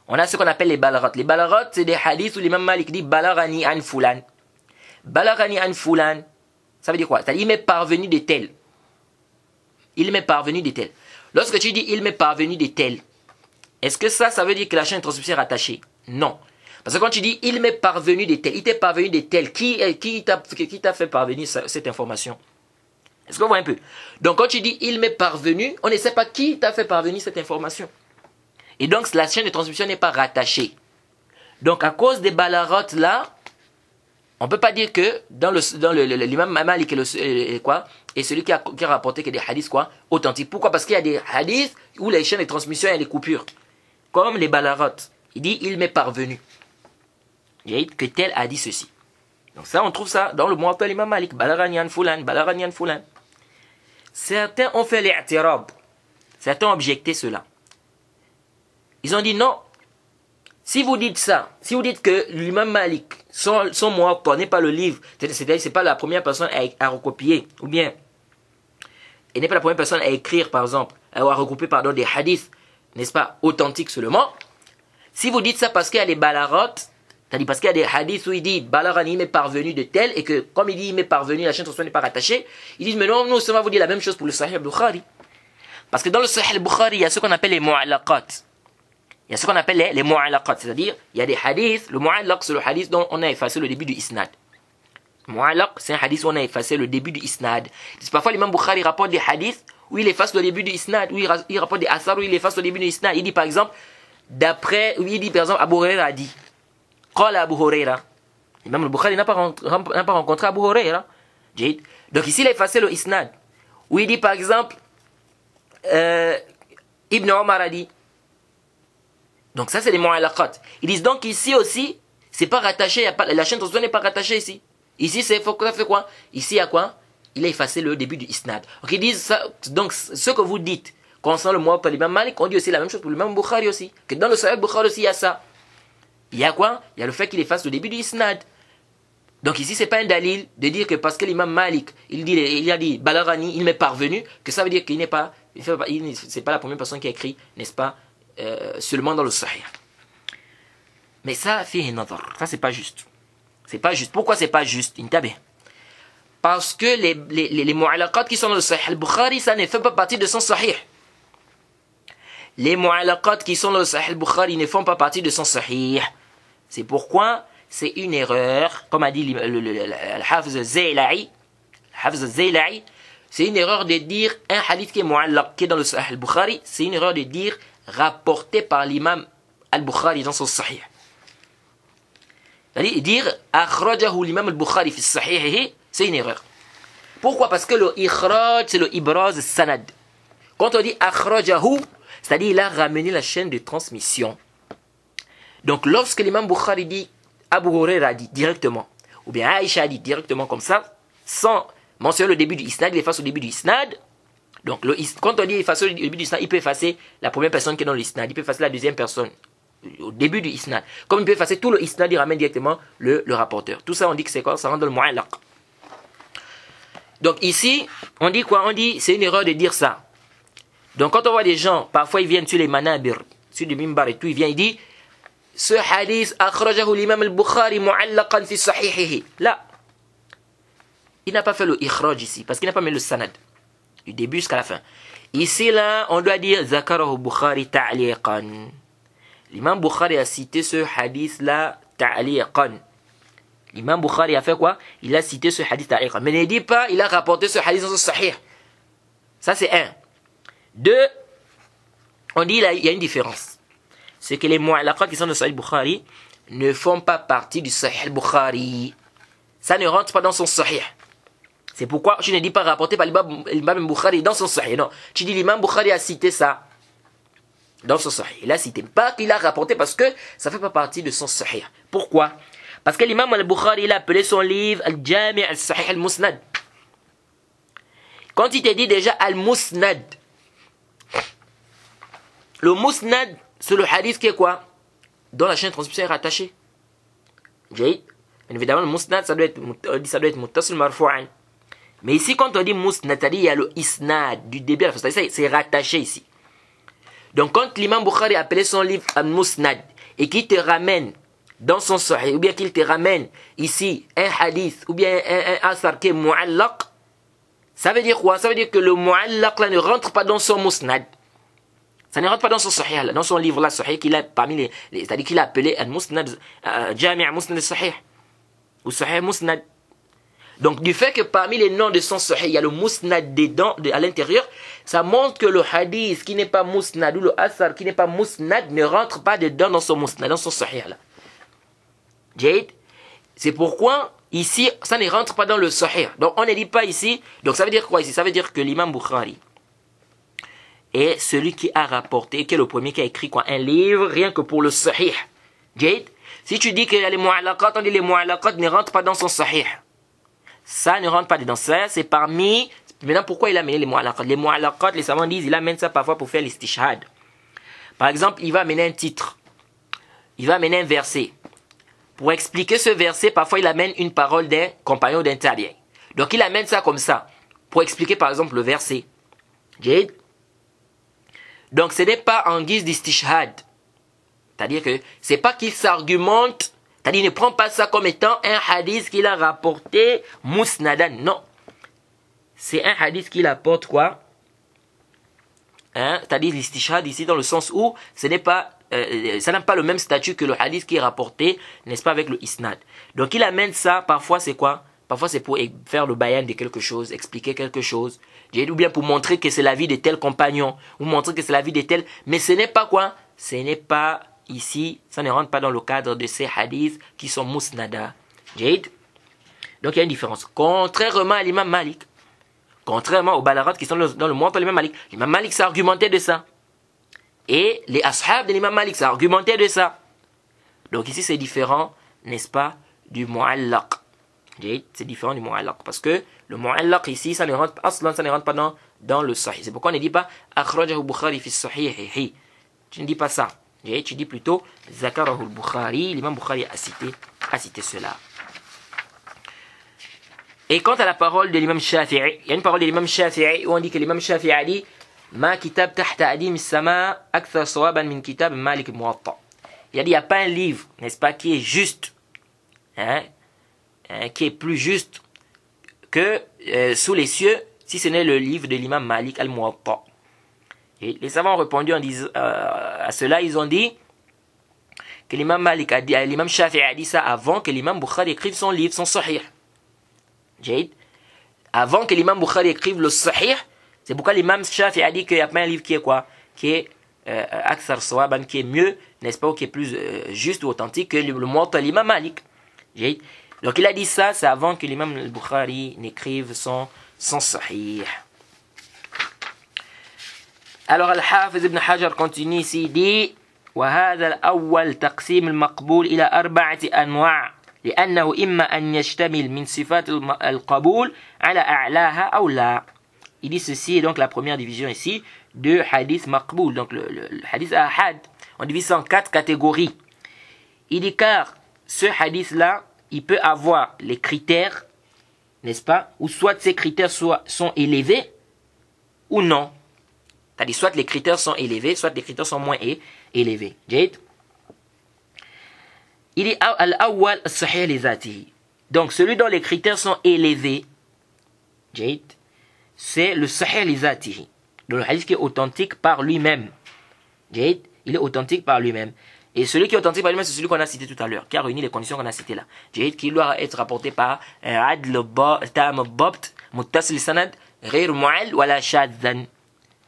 On a ce qu'on appelle les balarot. Les balarot, c'est des hadiths où l'imam Malik dit balarani an fulan. Balarani an fulan, ça veut dire quoi? C'est-à-dire, il m'est parvenu de tel. Il m'est parvenu de tel. Lorsque tu dis il m'est parvenu de tel, est-ce que ça veut dire que la chaîne de transmission est rattachée? Non. Parce que quand tu dis il m'est parvenu de tel, il t'est parvenu de tel, qui t'a fait parvenir cette information? Est-ce que vous voyez un peu? Donc quand tu dis il m'est parvenu, on ne sait pas qui t'a fait parvenir cette information. Et donc la chaîne de transmission n'est pas rattachée. Donc à cause des balarotes là, on ne peut pas dire que dans l'imam Malik est celui qui a rapporté que des hadiths authentiques. Pourquoi? Parce qu'il y a des hadiths où les chaînes de transmission et les coupures. Comme les balarotes. Il dit il m'est parvenu que tel a dit ceci. Donc ça, on trouve ça dans le Muwatta de l'imam Malik. Balarani an fulan, balarani an fulan. Certains ont fait l'i'tirab. Certains ont objecté cela. Ils ont dit non. Si vous dites ça, si vous dites que l'imam Malik, son Muwatta n'est pas le livre, c'est-à-dire c'est pas la première personne à recopier, ou bien, il n'est pas la première personne à écrire, par exemple, à regrouper, des hadiths, n'est-ce pas, authentiques seulement. Si vous dites ça parce qu'il y a les balarotes, c'est-à-dire parce qu'il y a des hadiths où il dit Balarani m'est parvenu de tel, et que comme il dit il m'est parvenu, la chaîne de transmission n'est pas rattachée, ils disent mais non, nous seulement vous dire la même chose pour le Sahih al-Bukhari. Parce que dans le Sahih al-Bukhari, il y a ce qu'on appelle les mu'allaqat. Il y a ce qu'on appelle les mu'allaqat, c'est-à-dire il y a des hadiths, le mu'allaq c'est le hadith dont on a effacé le début du isnad. Mu'allaq c'est un hadith où on a effacé le début du isnad. Parfois l'imam Bukhari rapporte des hadiths où il efface le début du isnad, où il rapporte des asar où il efface le début du isnad. Il dit par exemple, Abu Huraira a dit. Qala Abu Huraira. Même le Bukhari n'a pas rencontré Abu Huraira. Donc ici, il a effacé le isnad. Où il dit par exemple, Ibn Omar a dit. Donc ça, c'est les mu'allaqat. Ils disent donc ici aussi, c'est pas rattaché, la chaîne de transmission n'est pas rattachée ici. Ici, ça fait quoi? Ici, il y a quoi? Il a effacé le début du isnad. Donc ils disent ça. Donc ce que vous dites concernant le Muwatta de l'imam Malik, on dit aussi la même chose pour l'imam Bukhari aussi. Que dans le Sahih Bukhari aussi, il y a ça. Il y a quoi? Il y a le fait qu'il efface le début du isnad. Donc ici, c'est pas un dalil de dire que parce que l'imam Malik, il a dit Balarani, il m'est parvenu, que ça veut dire qu'il n'est pas, c'est pas la première personne qui a écrit, n'est-ce pas, seulement dans le Sahih. Mais ça fait un autre. Ça, c'est pas juste. C'est pas juste. Pourquoi c'est pas juste? Parce que les mu'allaqat qui sont dans le Sahih al-Bukhari, ça ne fait pas partie de son Sahih. Les mu'allaqat qui sont dans le Sahih al-Bukhari ne font pas partie de son Sahih. C'est pourquoi c'est une erreur, comme a dit al-Hafiz al-Zayla'i, c'est une erreur de dire un hadith qui est mu'allaq, qui est dans le Sahih al-Bukhari, c'est une erreur de dire rapporté par l'imam al-Bukhari dans son Sahih. C'est-à-dire dire akhrajahu l'imam al-Bukhari fi sahihihi, c'est une erreur. Pourquoi? Parce que le ikhraj, c'est le ibraz sanad. Quand on dit akhrajahu, c'est-à-dire il a ramené la chaîne de transmission. Donc lorsque l'imam Bukhari dit Abu Huraira dit directement, ou bien Aïcha dit directement comme ça, sans mentionner le début du isnad, il efface au début du isnad. Donc quand on dit effacer le début du isnad, il peut effacer la première personne qui est dans l'isnad, il peut effacer la deuxième personne au début du isnad. Comme il peut effacer tout le isnad, il ramène directement le rapporteur. Tout ça on dit que c'est quoi? Ça rentre dans le mu'allaq. Donc ici, on dit quoi? On dit c'est une erreur de dire ça. Donc quand on voit des gens, parfois ils viennent sur les manabir, sur des mimbar et tout, ils viennent, ils disent ce hadith akhrajahu l'imam al-Bukhari mu'allaqan fi sahihihi. Là, il n'a pas fait le ikhraj ici, parce qu'il n'a pas mis le sanad, du début jusqu'à la fin. Ici, là, on doit dire zakarahu Bukhari ta'liqan. L'imam Bukhari a cité ce hadith-là ta'liqan. L'imam Bukhari a fait quoi? Il a cité ce hadith ta'liqan. Mais ne dit pas, il a rapporté ce hadith dans ce sahih. Ça, c'est un. Deux, On dit là, il y a une différence. C'est que les mu'allaqat qui sont dans Sahih Bukhari ne font pas partie du Sahih Bukhari. Ça ne rentre pas dans son Sahih. C'est pourquoi tu ne dis pas rapporté par l'imam Bukhari dans son Sahih. Non, tu dis l'imam Bukhari a cité ça dans son Sahih. Il a cité, pas qu'il a rapporté parce que ça ne fait pas partie de son Sahih. Pourquoi? Parce que l'imam al-Bukhari, il a appelé son livre Al-Jami' al-Sahih al-Musnad. Quand il te dit déjà al-Musnad, le Musnad, c'est le hadith qui est quoi? Dont la chaîne de transmission est rattachée. Bien évidemment, le Musnad, ça doit être muttasil marfu'an. Mais ici, quand on dit Musnad, c'est-à-dire il y a le Isnad du début à la fin, c'est-à-dire c'est rattaché ici. Donc quand l'imam Bukhari a appelé son livre al-Musnad et qu'il te ramène dans son sahih, ou bien qu'il te ramène ici un hadith, ou bien un asar qui est mu'allaq, ça veut dire quoi? Ça veut dire que le mu'allaq là ne rentre pas dans son Musnad. Ça ne rentre pas dans son sahih là, dans son livre là, sahih qu'il a parmi les c'est-à-dire qu'il a appelé al-Musnad, Jami' al-Musnad al-Sahih, ou Sahih Musnad. Donc du fait que parmi les noms de son sahih, il y a le Musnad dedans, à l'intérieur, ça montre que le hadith qui n'est pas Musnad, ou le asar qui n'est pas Musnad, ne rentre pas dedans dans son Musnad, dans son sahih là. Jade, c'est pourquoi ici, ça ne rentre pas dans le sahih. Donc on ne dit pas ici, donc ça veut dire quoi ici? Ça veut dire que l'imam Bukhari est celui qui a rapporté, qui est le premier qui a écrit quoi? Un livre, rien que pour le sahih. Jade, si tu dis qu'il y a les mu'allaqat, on dit les mu'allaqat ne rentrent pas dans son sahih. Ça ne rentre pas dedans. Ça, c'est parmi... Maintenant, pourquoi il a amené les mu'allaqat? Les mu'allaqat, les savants disent, il amène ça parfois pour faire l'istishhad. Par exemple, il va amener un titre. Il va amener un verset. Pour expliquer ce verset, parfois il amène une parole d'un compagnon d'un tabi'in. Donc il amène ça comme ça. Pour expliquer par exemple le verset. Jade. Donc ce n'est pas en guise d'istishhad. C'est-à-dire que c'est pas qu'il s'argumente. C'est-à-dire il ne prend pas ça comme étant un hadith qu'il a rapporté musnadan. Non. C'est un hadith qu'il apporte quoi? C'est-à-dire l'istishhad ici dans le sens où ce n'est pas... ça n'a pas le même statut que le hadith qui est rapporté, n'est-ce pas, avec le isnad. Donc il amène ça, parfois c'est quoi? Parfois c'est pour faire le bayan de quelque chose, expliquer quelque chose, ou bien pour montrer que c'est la vie de tel compagnon, ou montrer que c'est la vie de tel, mais ce n'est pas quoi? Ce n'est pas ici, ça ne rentre pas dans le cadre de ces hadiths qui sont musnada. Jade. Donc il y a une différence. Contrairement à l'imam Malik, contrairement aux balarat qui sont dans le monde de l'imam Malik s'est argumenté de ça. Et les ashab de l'imam Malik s'est argumenté de ça. Donc ici c'est différent, n'est-ce pas, du mu'allaq. C'est différent du mu'allaq. Parce que le mu'allaq ici, ça ne rentre pas dans le sahih. C'est pourquoi on ne dit pas akhrajahu Bukhari fi sahihihi. Tu ne dis pas ça. Tu dis plutôt zakarahu al-Bukhari. L'imam Bukhari a cité cela. Et quant à la parole de l'imam Shafi'i, il y a une parole de l'imam Shafi'i où on dit que l'imam Shafi'i a dit Ma kitab tahta adim as-sama akthar sawaban min kitab Malik al-Muwatta. Il a dit il n'y a pas un livre, n'est-ce pas, qui est juste, qui est plus juste que sous les cieux, si ce n'est le livre de l'imam Malik al-Muwatta. Et les savants ont répondu à cela, ils ont dit que l'imam Malik a dit, l'imam Shafi'i a dit ça avant que l'imam Bukhari écrive son livre, son Sahih. Avant que l'imam Bukhari écrive le Sahih, c'est pourquoi l'imam Shafi'i a dit qu'il n'y a pas un livre qui est quoi? Qui est Aksar Sawaban, qui est mieux, n'est-ce pas, ou qui est plus juste ou authentique que le Muwatta l'imam Malik. Donc il a dit ça, c'est avant que l'imam Bukhari n'écrive son Sahih. Alors Al-Hafiz ibn Hajar continue ici, il dit وهذا الأول تقسيم المقبول إلى 4 أنواع لأنه إما أن يشتمل من صفات القبول على أعلاها أو لا. Il dit ceci, et donc la première division ici de hadith maqboul, donc le hadith ahad, on divise ça en 4 catégories. Il dit car ce hadith là, il peut avoir les critères, n'est-ce pas, ou soit ces critères sont élevés ou non. C'est-à-dire soit les critères sont élevés, soit les critères sont moins élevés. Jade. Il dit al-awwal as-sahih li zatihi. Donc celui dont les critères sont élevés, Jade, c'est le sahih li zatihi. Le hadith qui est authentique par lui-même. Jade, il est authentique par lui-même. Et celui qui est authentique par lui-même, c'est celui qu'on a cité tout à l'heure, qui a réuni les conditions qu'on a citées là. Jade, qui doit être rapporté par adl tam babt muttasil sanad ghayr mu'all wala shadhan.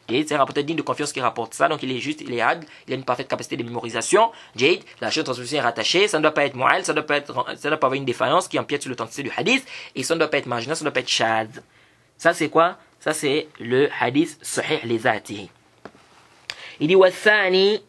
C'est un rapporteur digne de confiance qui rapporte ça, donc il est juste, il est adl, il a une parfaite capacité de mémorisation. Jade, la chaîne de transmission est rattachée, ça ne doit pas être mu'al, ça ne doit pas avoir une défaillance qui empiète sur l'authenticité du hadith, et ça ne doit pas être marginal, ça ne doit pas être shadh. Ça c'est quoi? Ça c'est le hadith sahih li zatihi. Il dit wathani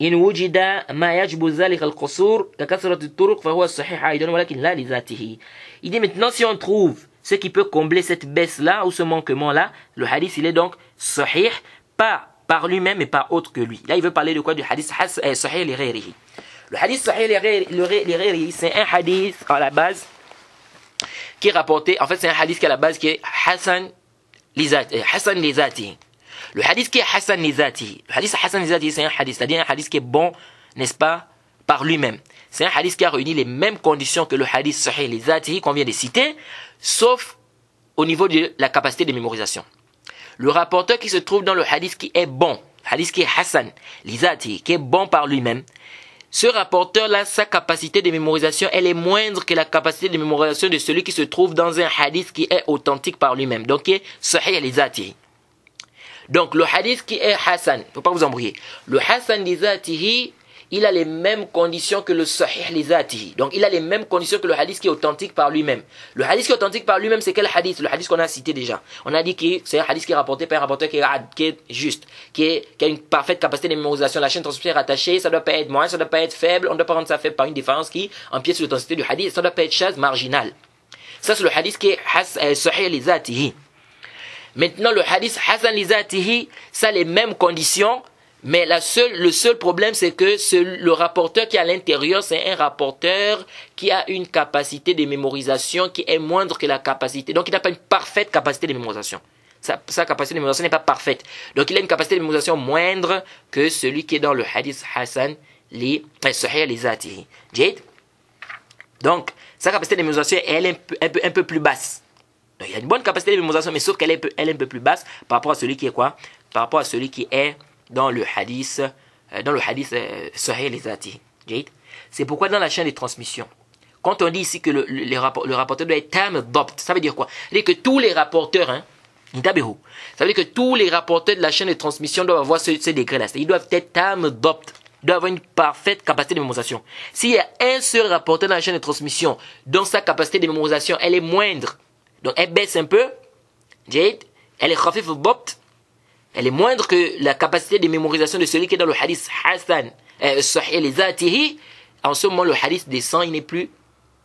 in wujida ma yajibu zalika al-qusur ka kathrat at-turuq fa huwa sahih aidan walakin la li zatihi. Il dit maintenant si on trouve ce qui peut combler cette baisse-là ou ce manquement-là, le hadith il est donc sahih, pas par lui-même mais pas autre que lui. Là il veut parler de quoi? Du hadith sahih li ghayrihi. Le hadith sahih li ghayrihi, c'est un hadith à la base qui est rapporté, en fait c'est un hadith qui à la base qui est Hassan li zatihi. Le hadith qui est Hassan li zatihi, le hadith Hassan li zatihi c'est un hadith, c'est-à-dire un hadith qui est bon, n'est-ce pas, par lui-même. C'est un hadith qui a réuni les mêmes conditions que le hadith sahih li zatihi qu'on vient de citer, sauf au niveau de la capacité de mémorisation. Le rapporteur qui se trouve dans le hadith qui est bon, hadith qui est Hassan li zatihi, qui est bon par lui-même, ce rapporteur-là, sa capacité de mémorisation, elle est moindre que la capacité de mémorisation de celui qui se trouve dans un hadith qui est authentique par lui-même, donc qui est sahih li zatihi. Donc le hadith qui est Hassan, il ne faut pas vous embrouiller. Le Hassan li zatihi, il a les mêmes conditions que le sahih li zatihi. Donc il a les mêmes conditions que le hadith qui est authentique par lui-même. Le hadith qui est authentique par lui-même, c'est quel hadith? Le hadith qu'on a cité déjà. On a dit que c'est un hadith qui est rapporté par un rapporteur qui est juste, qui a une parfaite capacité de mémorisation. La chaîne de transmission est rattachée, ça ne doit pas être moyen, ça ne doit pas être faible, on ne doit pas rendre ça faible par une différence qui empiète sur l'authenticité du hadith, ça ne doit pas être chaz marginal. Ça c'est le hadith qui est sahih li zatihi. Maintenant, le hadith Hassan li zatihi, ça a les mêmes conditions, mais le seul problème, c'est que le rapporteur qui est à l'intérieur, c'est un rapporteur qui a une capacité de mémorisation qui est moindre que la capacité. Donc, il n'a pas une parfaite capacité de mémorisation. Sa capacité de mémorisation n'est pas parfaite. Donc, il a une capacité de mémorisation moindre que celui qui est dans le hadith Hassan li sahih li zatihi. Jade? Donc, sa capacité de mémorisation, elle est un peu plus basse. Donc, il a une bonne capacité de mémorisation, mais sauf qu'elle est un peu plus basse par rapport à celui qui est quoi? Par rapport à celui qui est dans le hadith sahih li zatihi. C'est pourquoi dans la chaîne de transmission, quand on dit ici que le rapporteur doit être tam d'abt, ça veut dire quoi? Ça veut dire que tous les rapporteurs, ça veut dire que tous les rapporteurs de la chaîne de transmission doivent avoir ce degré-là. Ils doivent être tam d'abt, doivent avoir une parfaite capacité de mémorisation. S'il y a un seul rapporteur dans la chaîne de transmission dont sa capacité de mémorisation elle est moindre, donc elle baisse un peu, elle est khafif d'abt, elle est moindre que la capacité de mémorisation de celui qui est dans le hadith Hassan sahih li zatihi. En ce moment, le hadith descend, il n'est plus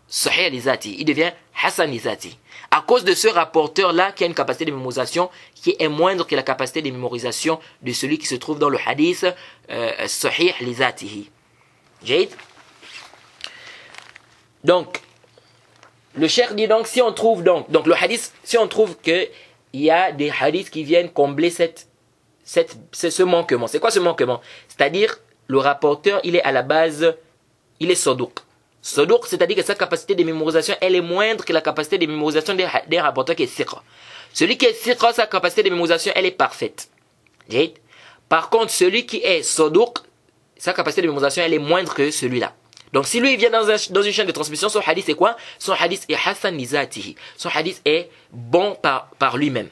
sahih li zatihi, il devient Hassan li zatihi. À cause de ce rapporteur-là qui a une capacité de mémorisation qui est moindre que la capacité de mémorisation de celui qui se trouve dans le hadith sahih li zatihi. Donc, le cheikh dit donc, si on trouve donc le hadith, si on trouve que il y a des hadiths qui viennent combler ce manquement. C'est quoi ce manquement? C'est-à-dire, le rapporteur, il est à la base, il est saduq. Saduq, c'est-à-dire que sa capacité de mémorisation, elle est moindre que la capacité de mémorisation des rapporteurs qui est siqa. Celui qui est siqa, sa capacité de mémorisation, elle est parfaite. Par contre, celui qui est saduq, sa capacité de mémorisation, elle est moindre que celui-là. Donc, si lui, il vient dans une chaîne de transmission, son hadith est quoi? Son hadith est Hassan li zatihi. Son hadith est bon par lui-même.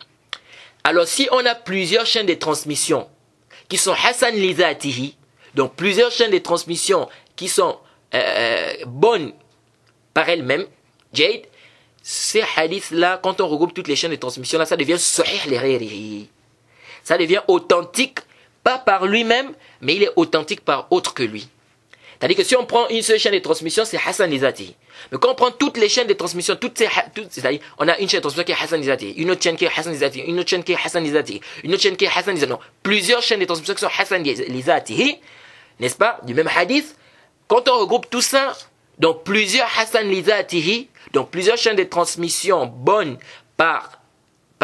Alors, si on a plusieurs chaînes de transmission qui sont Hassan li zatihi, donc plusieurs chaînes de transmission qui sont bonnes par elles-mêmes, ces hadiths-là, quand on regroupe toutes les chaînes de transmission, là, ça devient sahih li ghayrihi. Ça devient authentique, pas par lui-même, mais il est authentique par autre que lui. C'est-à-dire que si on prend une seule chaîne de transmission, c'est Hassan li zatihi. Mais quand on prend toutes les chaînes de transmission, c'est-à-dire, on a une chaîne de transmission qui est Hassan li zatihi, une autre chaîne qui est Hassan li zatihi, une autre chaîne qui est Hassan li zatihi, une autre chaîne qui est Hassan li zatihi. Non, plusieurs chaînes de transmission qui sont Hassan li zatihi, n'est-ce pas, du même hadith. Quand on regroupe tout ça, donc plusieurs Hassan li zatihi, donc plusieurs chaînes de transmission bonnes par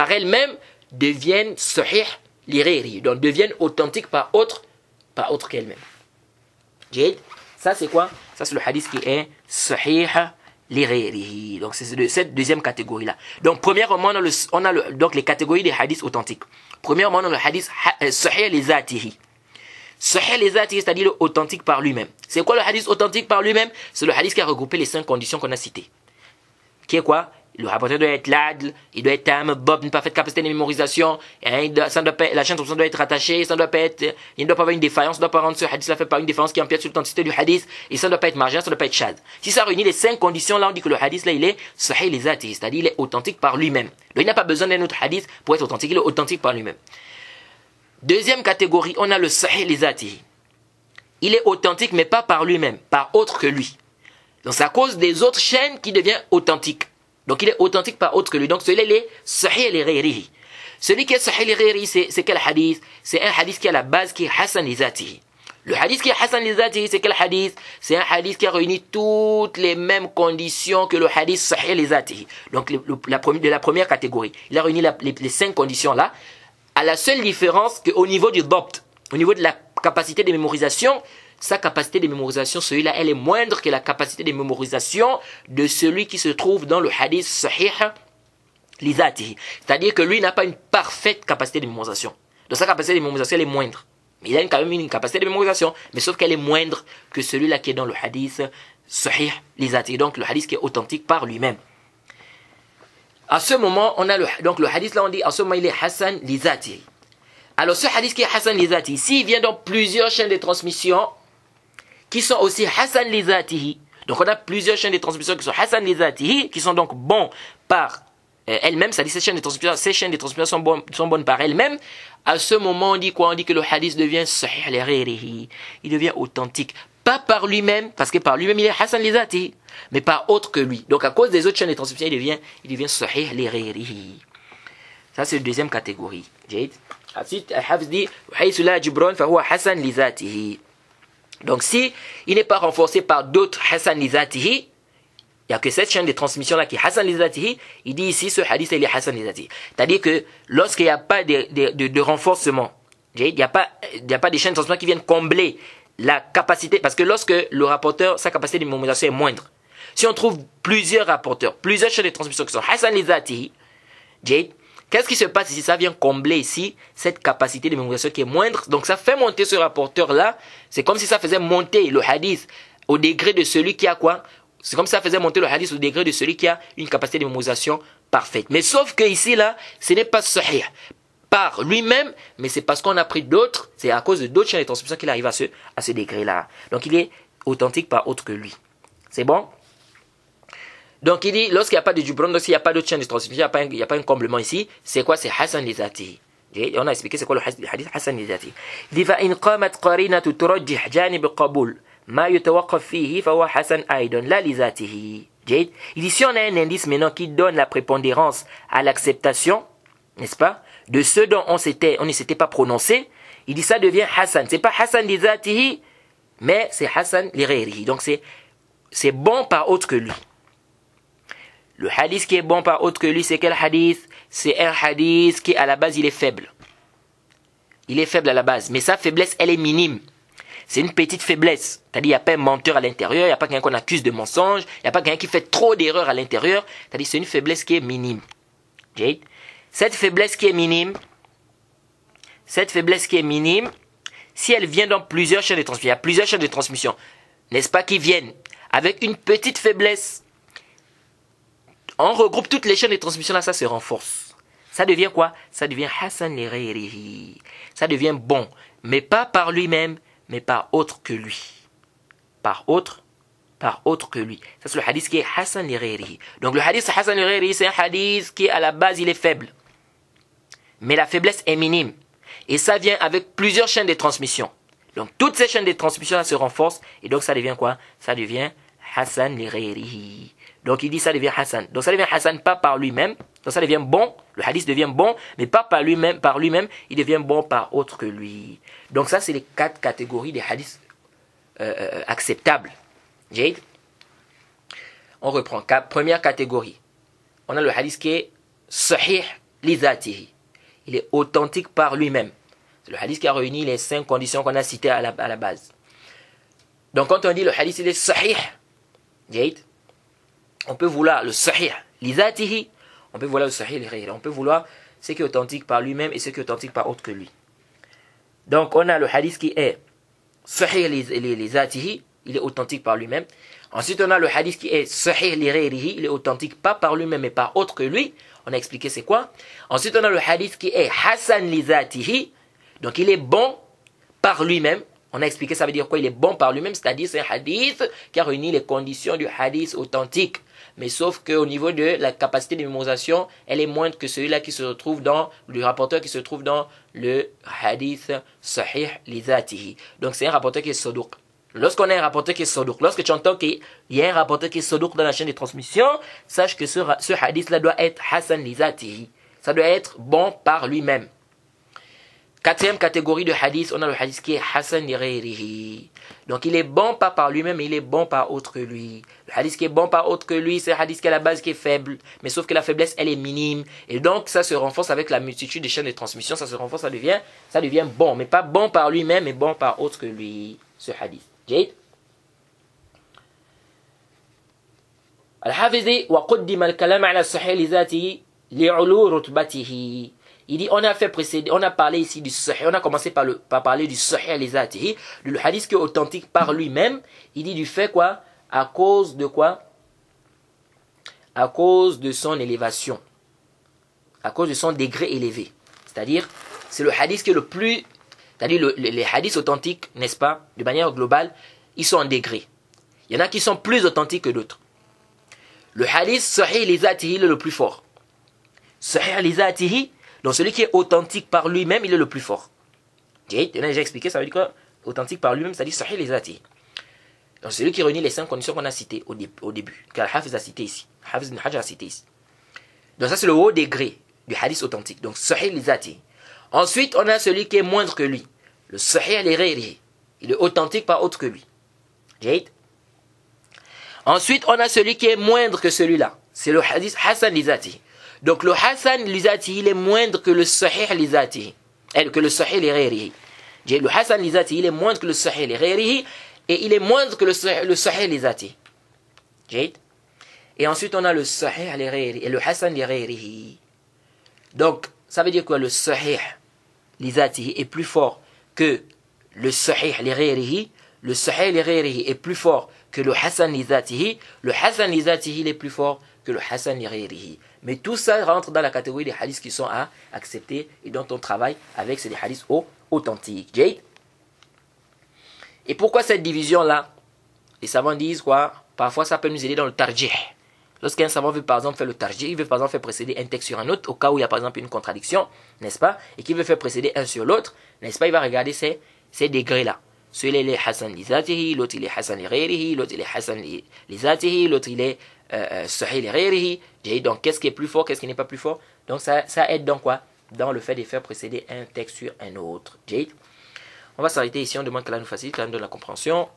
elles-mêmes, deviennent sahih li ghayrihi, donc deviennent authentiques par autre qu'elles-mêmes. Ça c'est quoi? Ça c'est le hadith qui est sahih li ghayrihi. Donc c'est de cette deuxième catégorie là. Donc premièrement on a donc les catégories des hadiths authentiques. Premièrement on a le hadith sahih li zatihi. Sahih li zatihi, c'est-à-dire le authentique par lui-même. C'est quoi le hadith authentique par lui-même? C'est le hadith qui a regroupé les 5 conditions qu'on a citées. Qui est quoi? Le rapporteur doit être l'adl, il doit être tam, bob, une parfaite capacité de mémorisation, et la chaîne de transmission doit être attachée, ça ne doit pas être, il ne doit pas avoir une défaillance, ça ne doit pas rendre ce hadith là fait par une défaillance qui empiète sur l'authenticité du hadith, et ça ne doit pas être marginal, ça ne doit pas être shad. Si ça réunit les 5 conditions là, on dit que le hadith là, il est sahih li zatihi, c'est-à-dire il est authentique par lui-même. Donc il n'a pas besoin d'un autre hadith pour être authentique, il est authentique par lui-même. Deuxième catégorie, on a le sahih li zatihi. Il est authentique mais pas par lui-même, par autre que lui. Donc c'est à cause des autres chaînes qui devient authentique. Donc il est authentique par autre que lui. Donc celui-là il est sahih li ghayrihi. Celui qui est sahih li ghayrihi, c'est quel hadith? C'est un hadith qui a la base qui est hasan li zatihi. Le hadith qui est hasan li zatihi, c'est quel hadith? C'est un hadith qui a réuni toutes les mêmes conditions que le hadith sahih li zatihi. Donc de la première catégorie. Il a réuni les 5 conditions là, à la seule différence qu'au niveau du dabt, au niveau de la capacité de mémorisation, sa capacité de mémorisation, celui-là, elle est moindre que la capacité de mémorisation de celui qui se trouve dans le hadith sahih li zatihi. C'est-à-dire que lui n'a pas une parfaite capacité de mémorisation. Donc sa capacité de mémorisation, elle est moindre. Mais il a quand même une capacité de mémorisation, mais sauf qu'elle est moindre que celui-là qui est dans le hadith sahih li zatihi. Donc le hadith qui est authentique par lui-même. À ce moment, on a donc le hadith là, on dit, à ce moment, il est hasan li zatihi. Alors ce hadith qui est hasan li zatihi, s'il vient dans plusieurs chaînes de transmission, qui sont aussi hasan li zatihi. Donc on a plusieurs chaînes de transmission qui sont hasan li zatihi, qui sont donc bons par elles-mêmes, c'est-à-dire ces chaînes de transmission sont bonnes par elles-mêmes. À ce moment, on dit quoi? On dit que le hadith devient sahih li ghayrihi. Il devient authentique. Pas par lui-même, parce que par lui-même il est hasan li zatihi, mais par autre que lui. Donc à cause des autres chaînes de transmission, il devient sahih li ghayrihi. Ça c'est la deuxième catégorie. Ensuite, Al-Hafiz dit haythu la jibran fa huwa hasan li zatihi. Donc si il n'est pas renforcé par d'autres hasan li zatihi, il n'y a que cette chaîne de transmission là qui est hasan li zatihi, il dit ici ce hadith il est hasan li zatihi. C'est-à-dire que lorsqu'il n'y a pas de renforcement, il n'y a pas des chaînes de transmission qui viennent combler la capacité, parce que lorsque le rapporteur, sa capacité de mémorisation est moindre, si on trouve plusieurs rapporteurs, plusieurs chaînes de transmission qui sont hasan li zatihi, qu'est-ce qui se passe ici? Ça vient combler ici cette capacité de mémorisation qui est moindre. Donc ça fait monter ce rapporteur-là. C'est comme si ça faisait monter le hadith au degré de celui qui a quoi? C'est comme si ça faisait monter le hadith au degré de celui qui a une capacité de mémorisation parfaite. Mais sauf que ici, là, ce n'est pas sahih par lui-même, mais c'est parce qu'on a pris d'autres, c'est à cause de d'autres chaînes de transmission qu'il arrive à ce degré-là. Donc il est authentique par autre que lui. C'est bon? Donc il dit, lorsqu'il n'y a pas de jubron, lorsqu'il n'y a pas d'autre chaîne de transmission, il n'y a pas un comblement ici, c'est quoi? C'est hasan li zatihi. Et on a expliqué c'est quoi le hadith hasan li zatihi. Il dit, فَإِنْ قَامَتْ قَرِينَةُ تُرَجِّحْ جَانِبَ قَبُولٍ مَا يُتَوَقَّفْ فِيهِ فَهُوَ حَسَنٌ أَيْضًا لَا لِذَاتِهِ. Il dit, si on a un indice maintenant qui donne la prépondérance à l'acceptation, n'est-ce pas, de ce dont on ne s'était pas prononcé, il dit ça devient hasan. C'est pas hasan li zatihi, mais c'est hasan li ghayrihi. Donc c'est bon par autre que lui. Le hadith qui est bon par autre que lui, c'est quel hadith? C'est un hadith qui, à la base, il est faible. Il est faible à la base, mais sa faiblesse, elle est minime. C'est une petite faiblesse. C'est-à-dire, il n'y a pas un menteur à l'intérieur, il n'y a pas quelqu'un qu'on accuse de mensonge, il n'y a pas quelqu'un qui fait trop d'erreurs à l'intérieur. C'est-à-dire, c'est une faiblesse qui est minime. Cette faiblesse qui est minime, si elle vient dans plusieurs chaînes de transmission, il y a plusieurs chaînes de transmission, n'est-ce pas, qui viennent avec une petite faiblesse, on regroupe toutes les chaînes de transmission là, ça se renforce. Ça devient quoi? Ça devient hasan li ghayrihi. Ça devient bon, mais pas par lui-même, mais par autre que lui. Par autre que lui. Ça c'est le hadith qui est hasan li ghayrihi. Donc le hadith hasan li ghayrihi, c'est un hadith qui à la base il est faible. Mais la faiblesse est minime. Et ça vient avec plusieurs chaînes de transmission. Donc toutes ces chaînes de transmission là se renforcent. Et donc ça devient quoi? Ça devient hasan li ghayrihi. Donc il dit ça devient hasan. Donc ça devient hasan pas par lui-même. Donc ça devient bon. Le hadith devient bon, mais pas par lui-même. Par lui-même, il devient bon par autre que lui. Donc ça c'est les 4 catégories des hadiths acceptables. On reprend. Première catégorie. On a le hadith qui est sahih li zatihi. Il est authentique par lui-même. C'est le hadith qui a réuni les 5 conditions qu'on a citées à la base. Donc quand on dit le hadith il est sahih, on peut vouloir le sahih li zatihi, on peut vouloir le sahih li ghayrihi. On peut vouloir ce qui est authentique par lui-même et ce qui est authentique par autre que lui. Donc on a le hadith qui est sahih li zatihi, il est authentique par lui-même. Ensuite, on a le hadith qui est sahih li ghayrihi, il est authentique pas par lui-même mais par autre que lui. On a expliqué c'est quoi. Ensuite, on a le hadith qui est hasan li zatihi, donc il est bon par lui-même. On a expliqué ça veut dire quoi? Il est bon par lui-même, c'est-à-dire c'est un hadith qui a réuni les conditions du hadith authentique. Mais sauf qu'au niveau de la capacité de mémorisation, elle est moindre que celui-là qui se retrouve dans le rapporteur qui se trouve dans le hadith sahih li zatihi. Donc c'est un rapporteur qui est saduq. Lorsqu'on a un rapporteur qui est saduq, lorsque tu entends qu'il y a un rapporteur qui est saduq dans la chaîne de transmission, sache que ce hadith-là doit être hasan li zatihi. Ça doit être bon par lui-même. Quatrième catégorie de hadith, on a le hadith qui est hasan li ghayrihi. Donc il est bon pas par lui-même, mais il est bon par autre que lui. Le hadith qui est bon par autre que lui, c'est un hadith qui est à la base qui est faible, mais sauf que la faiblesse elle est minime. Et donc ça se renforce avec la multitude des chaînes de transmission, ça se renforce, ça devient bon, mais pas bon par lui-même, mais bon par autre que lui, ce hadith. Jade. Al-Hafiz dit wa qaddima al-kalam ala sahih li zatihi li'ulu rutbatihi. Il dit, on a parlé ici du sahih, on a commencé par parler du sahih li zatihi, le hadith qui est authentique par lui-même. Il dit du fait quoi? À cause de quoi? À cause de son élévation, à cause de son degré élevé. C'est-à-dire, c'est le hadith qui est le plus, c'est-à-dire les hadiths authentiques, n'est-ce pas, de manière globale, ils sont en degré. Il y en a qui sont plus authentiques que d'autres. Le hadith sahih li zatihi, il est le plus fort. Sahih li zatihi, donc celui qui est authentique par lui-même, il est le plus fort. J'ai déjà expliqué, ça veut dire quoi? Authentique par lui-même, c'est-à-dire sahih li zatihi. Donc celui qui réunit les 5 conditions qu'on a citées au début, qu'Al-Hafiz a cité ici. Al-Hafiz ibn Hajar a cité ici. Donc ça c'est le haut degré du hadith authentique. Donc sahih li zatihi. Ensuite, on a celui qui est moindre que lui. Le sahih li ghayrihi. Il est authentique par autre que lui. J'ai. Ensuite, on a celui qui est moindre que celui-là. C'est le hadith hasan li zatihi. Donc le hasan li zatihi, il est moindre que le sahih li zatihi, que le sahih li ghayrihi. Le hasan li zatihi, il est moindre que le sahih li ghayrihi, et il est moindre que le sahih li zatihi. Et ensuite on a le sahih li ghayrihi et le hasan li ghayrihi. Donc ça veut dire que le sahih li zatihi est plus fort que le sahih li ghayrihi. Le sahih li ghayrihi est plus fort que le hasan li zatihi. Le hasan li zatihi il est plus fort que le hasan li ghayrihi. Mais tout ça rentre dans la catégorie des hadiths qui sont à accepter et dont on travaille avec, c'est des hadiths authentiques. Jade. Et pourquoi cette division-là? Les savants disent quoi? Parfois ça peut nous aider dans le tarjih. Lorsqu'un savant veut par exemple faire le tarjih, il veut par exemple faire précéder un texte sur un autre, au cas où il y a par exemple une contradiction, n'est-ce pas? Et qu'il veut faire précéder un sur l'autre, n'est-ce pas? Il va regarder ces degrés-là. Celui-là il est hasan li zatihi, l'autre il est hasan li ghayrihi, l'autre il est hasan li zatihi, l'autre il est sahih li ghayrihi. Donc qu'est-ce qui est plus fort, qu'est-ce qui n'est pas plus fort? Donc ça aide dans quoi? Dans le fait de faire précéder un texte sur un autre. On va s'arrêter ici, on demande qu'Allah nous facilite, qu'Allah nous donne la compréhension.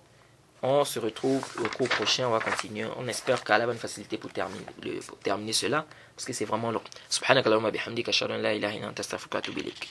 On se retrouve au cours prochain, on va continuer. On espère qu'Allah va nous faciliter pour terminer cela, parce que c'est vraiment long. Subhanakallahumma bihamdika ashhadu an la ilaha illa anta astaghfiruka wa atubu ilaik.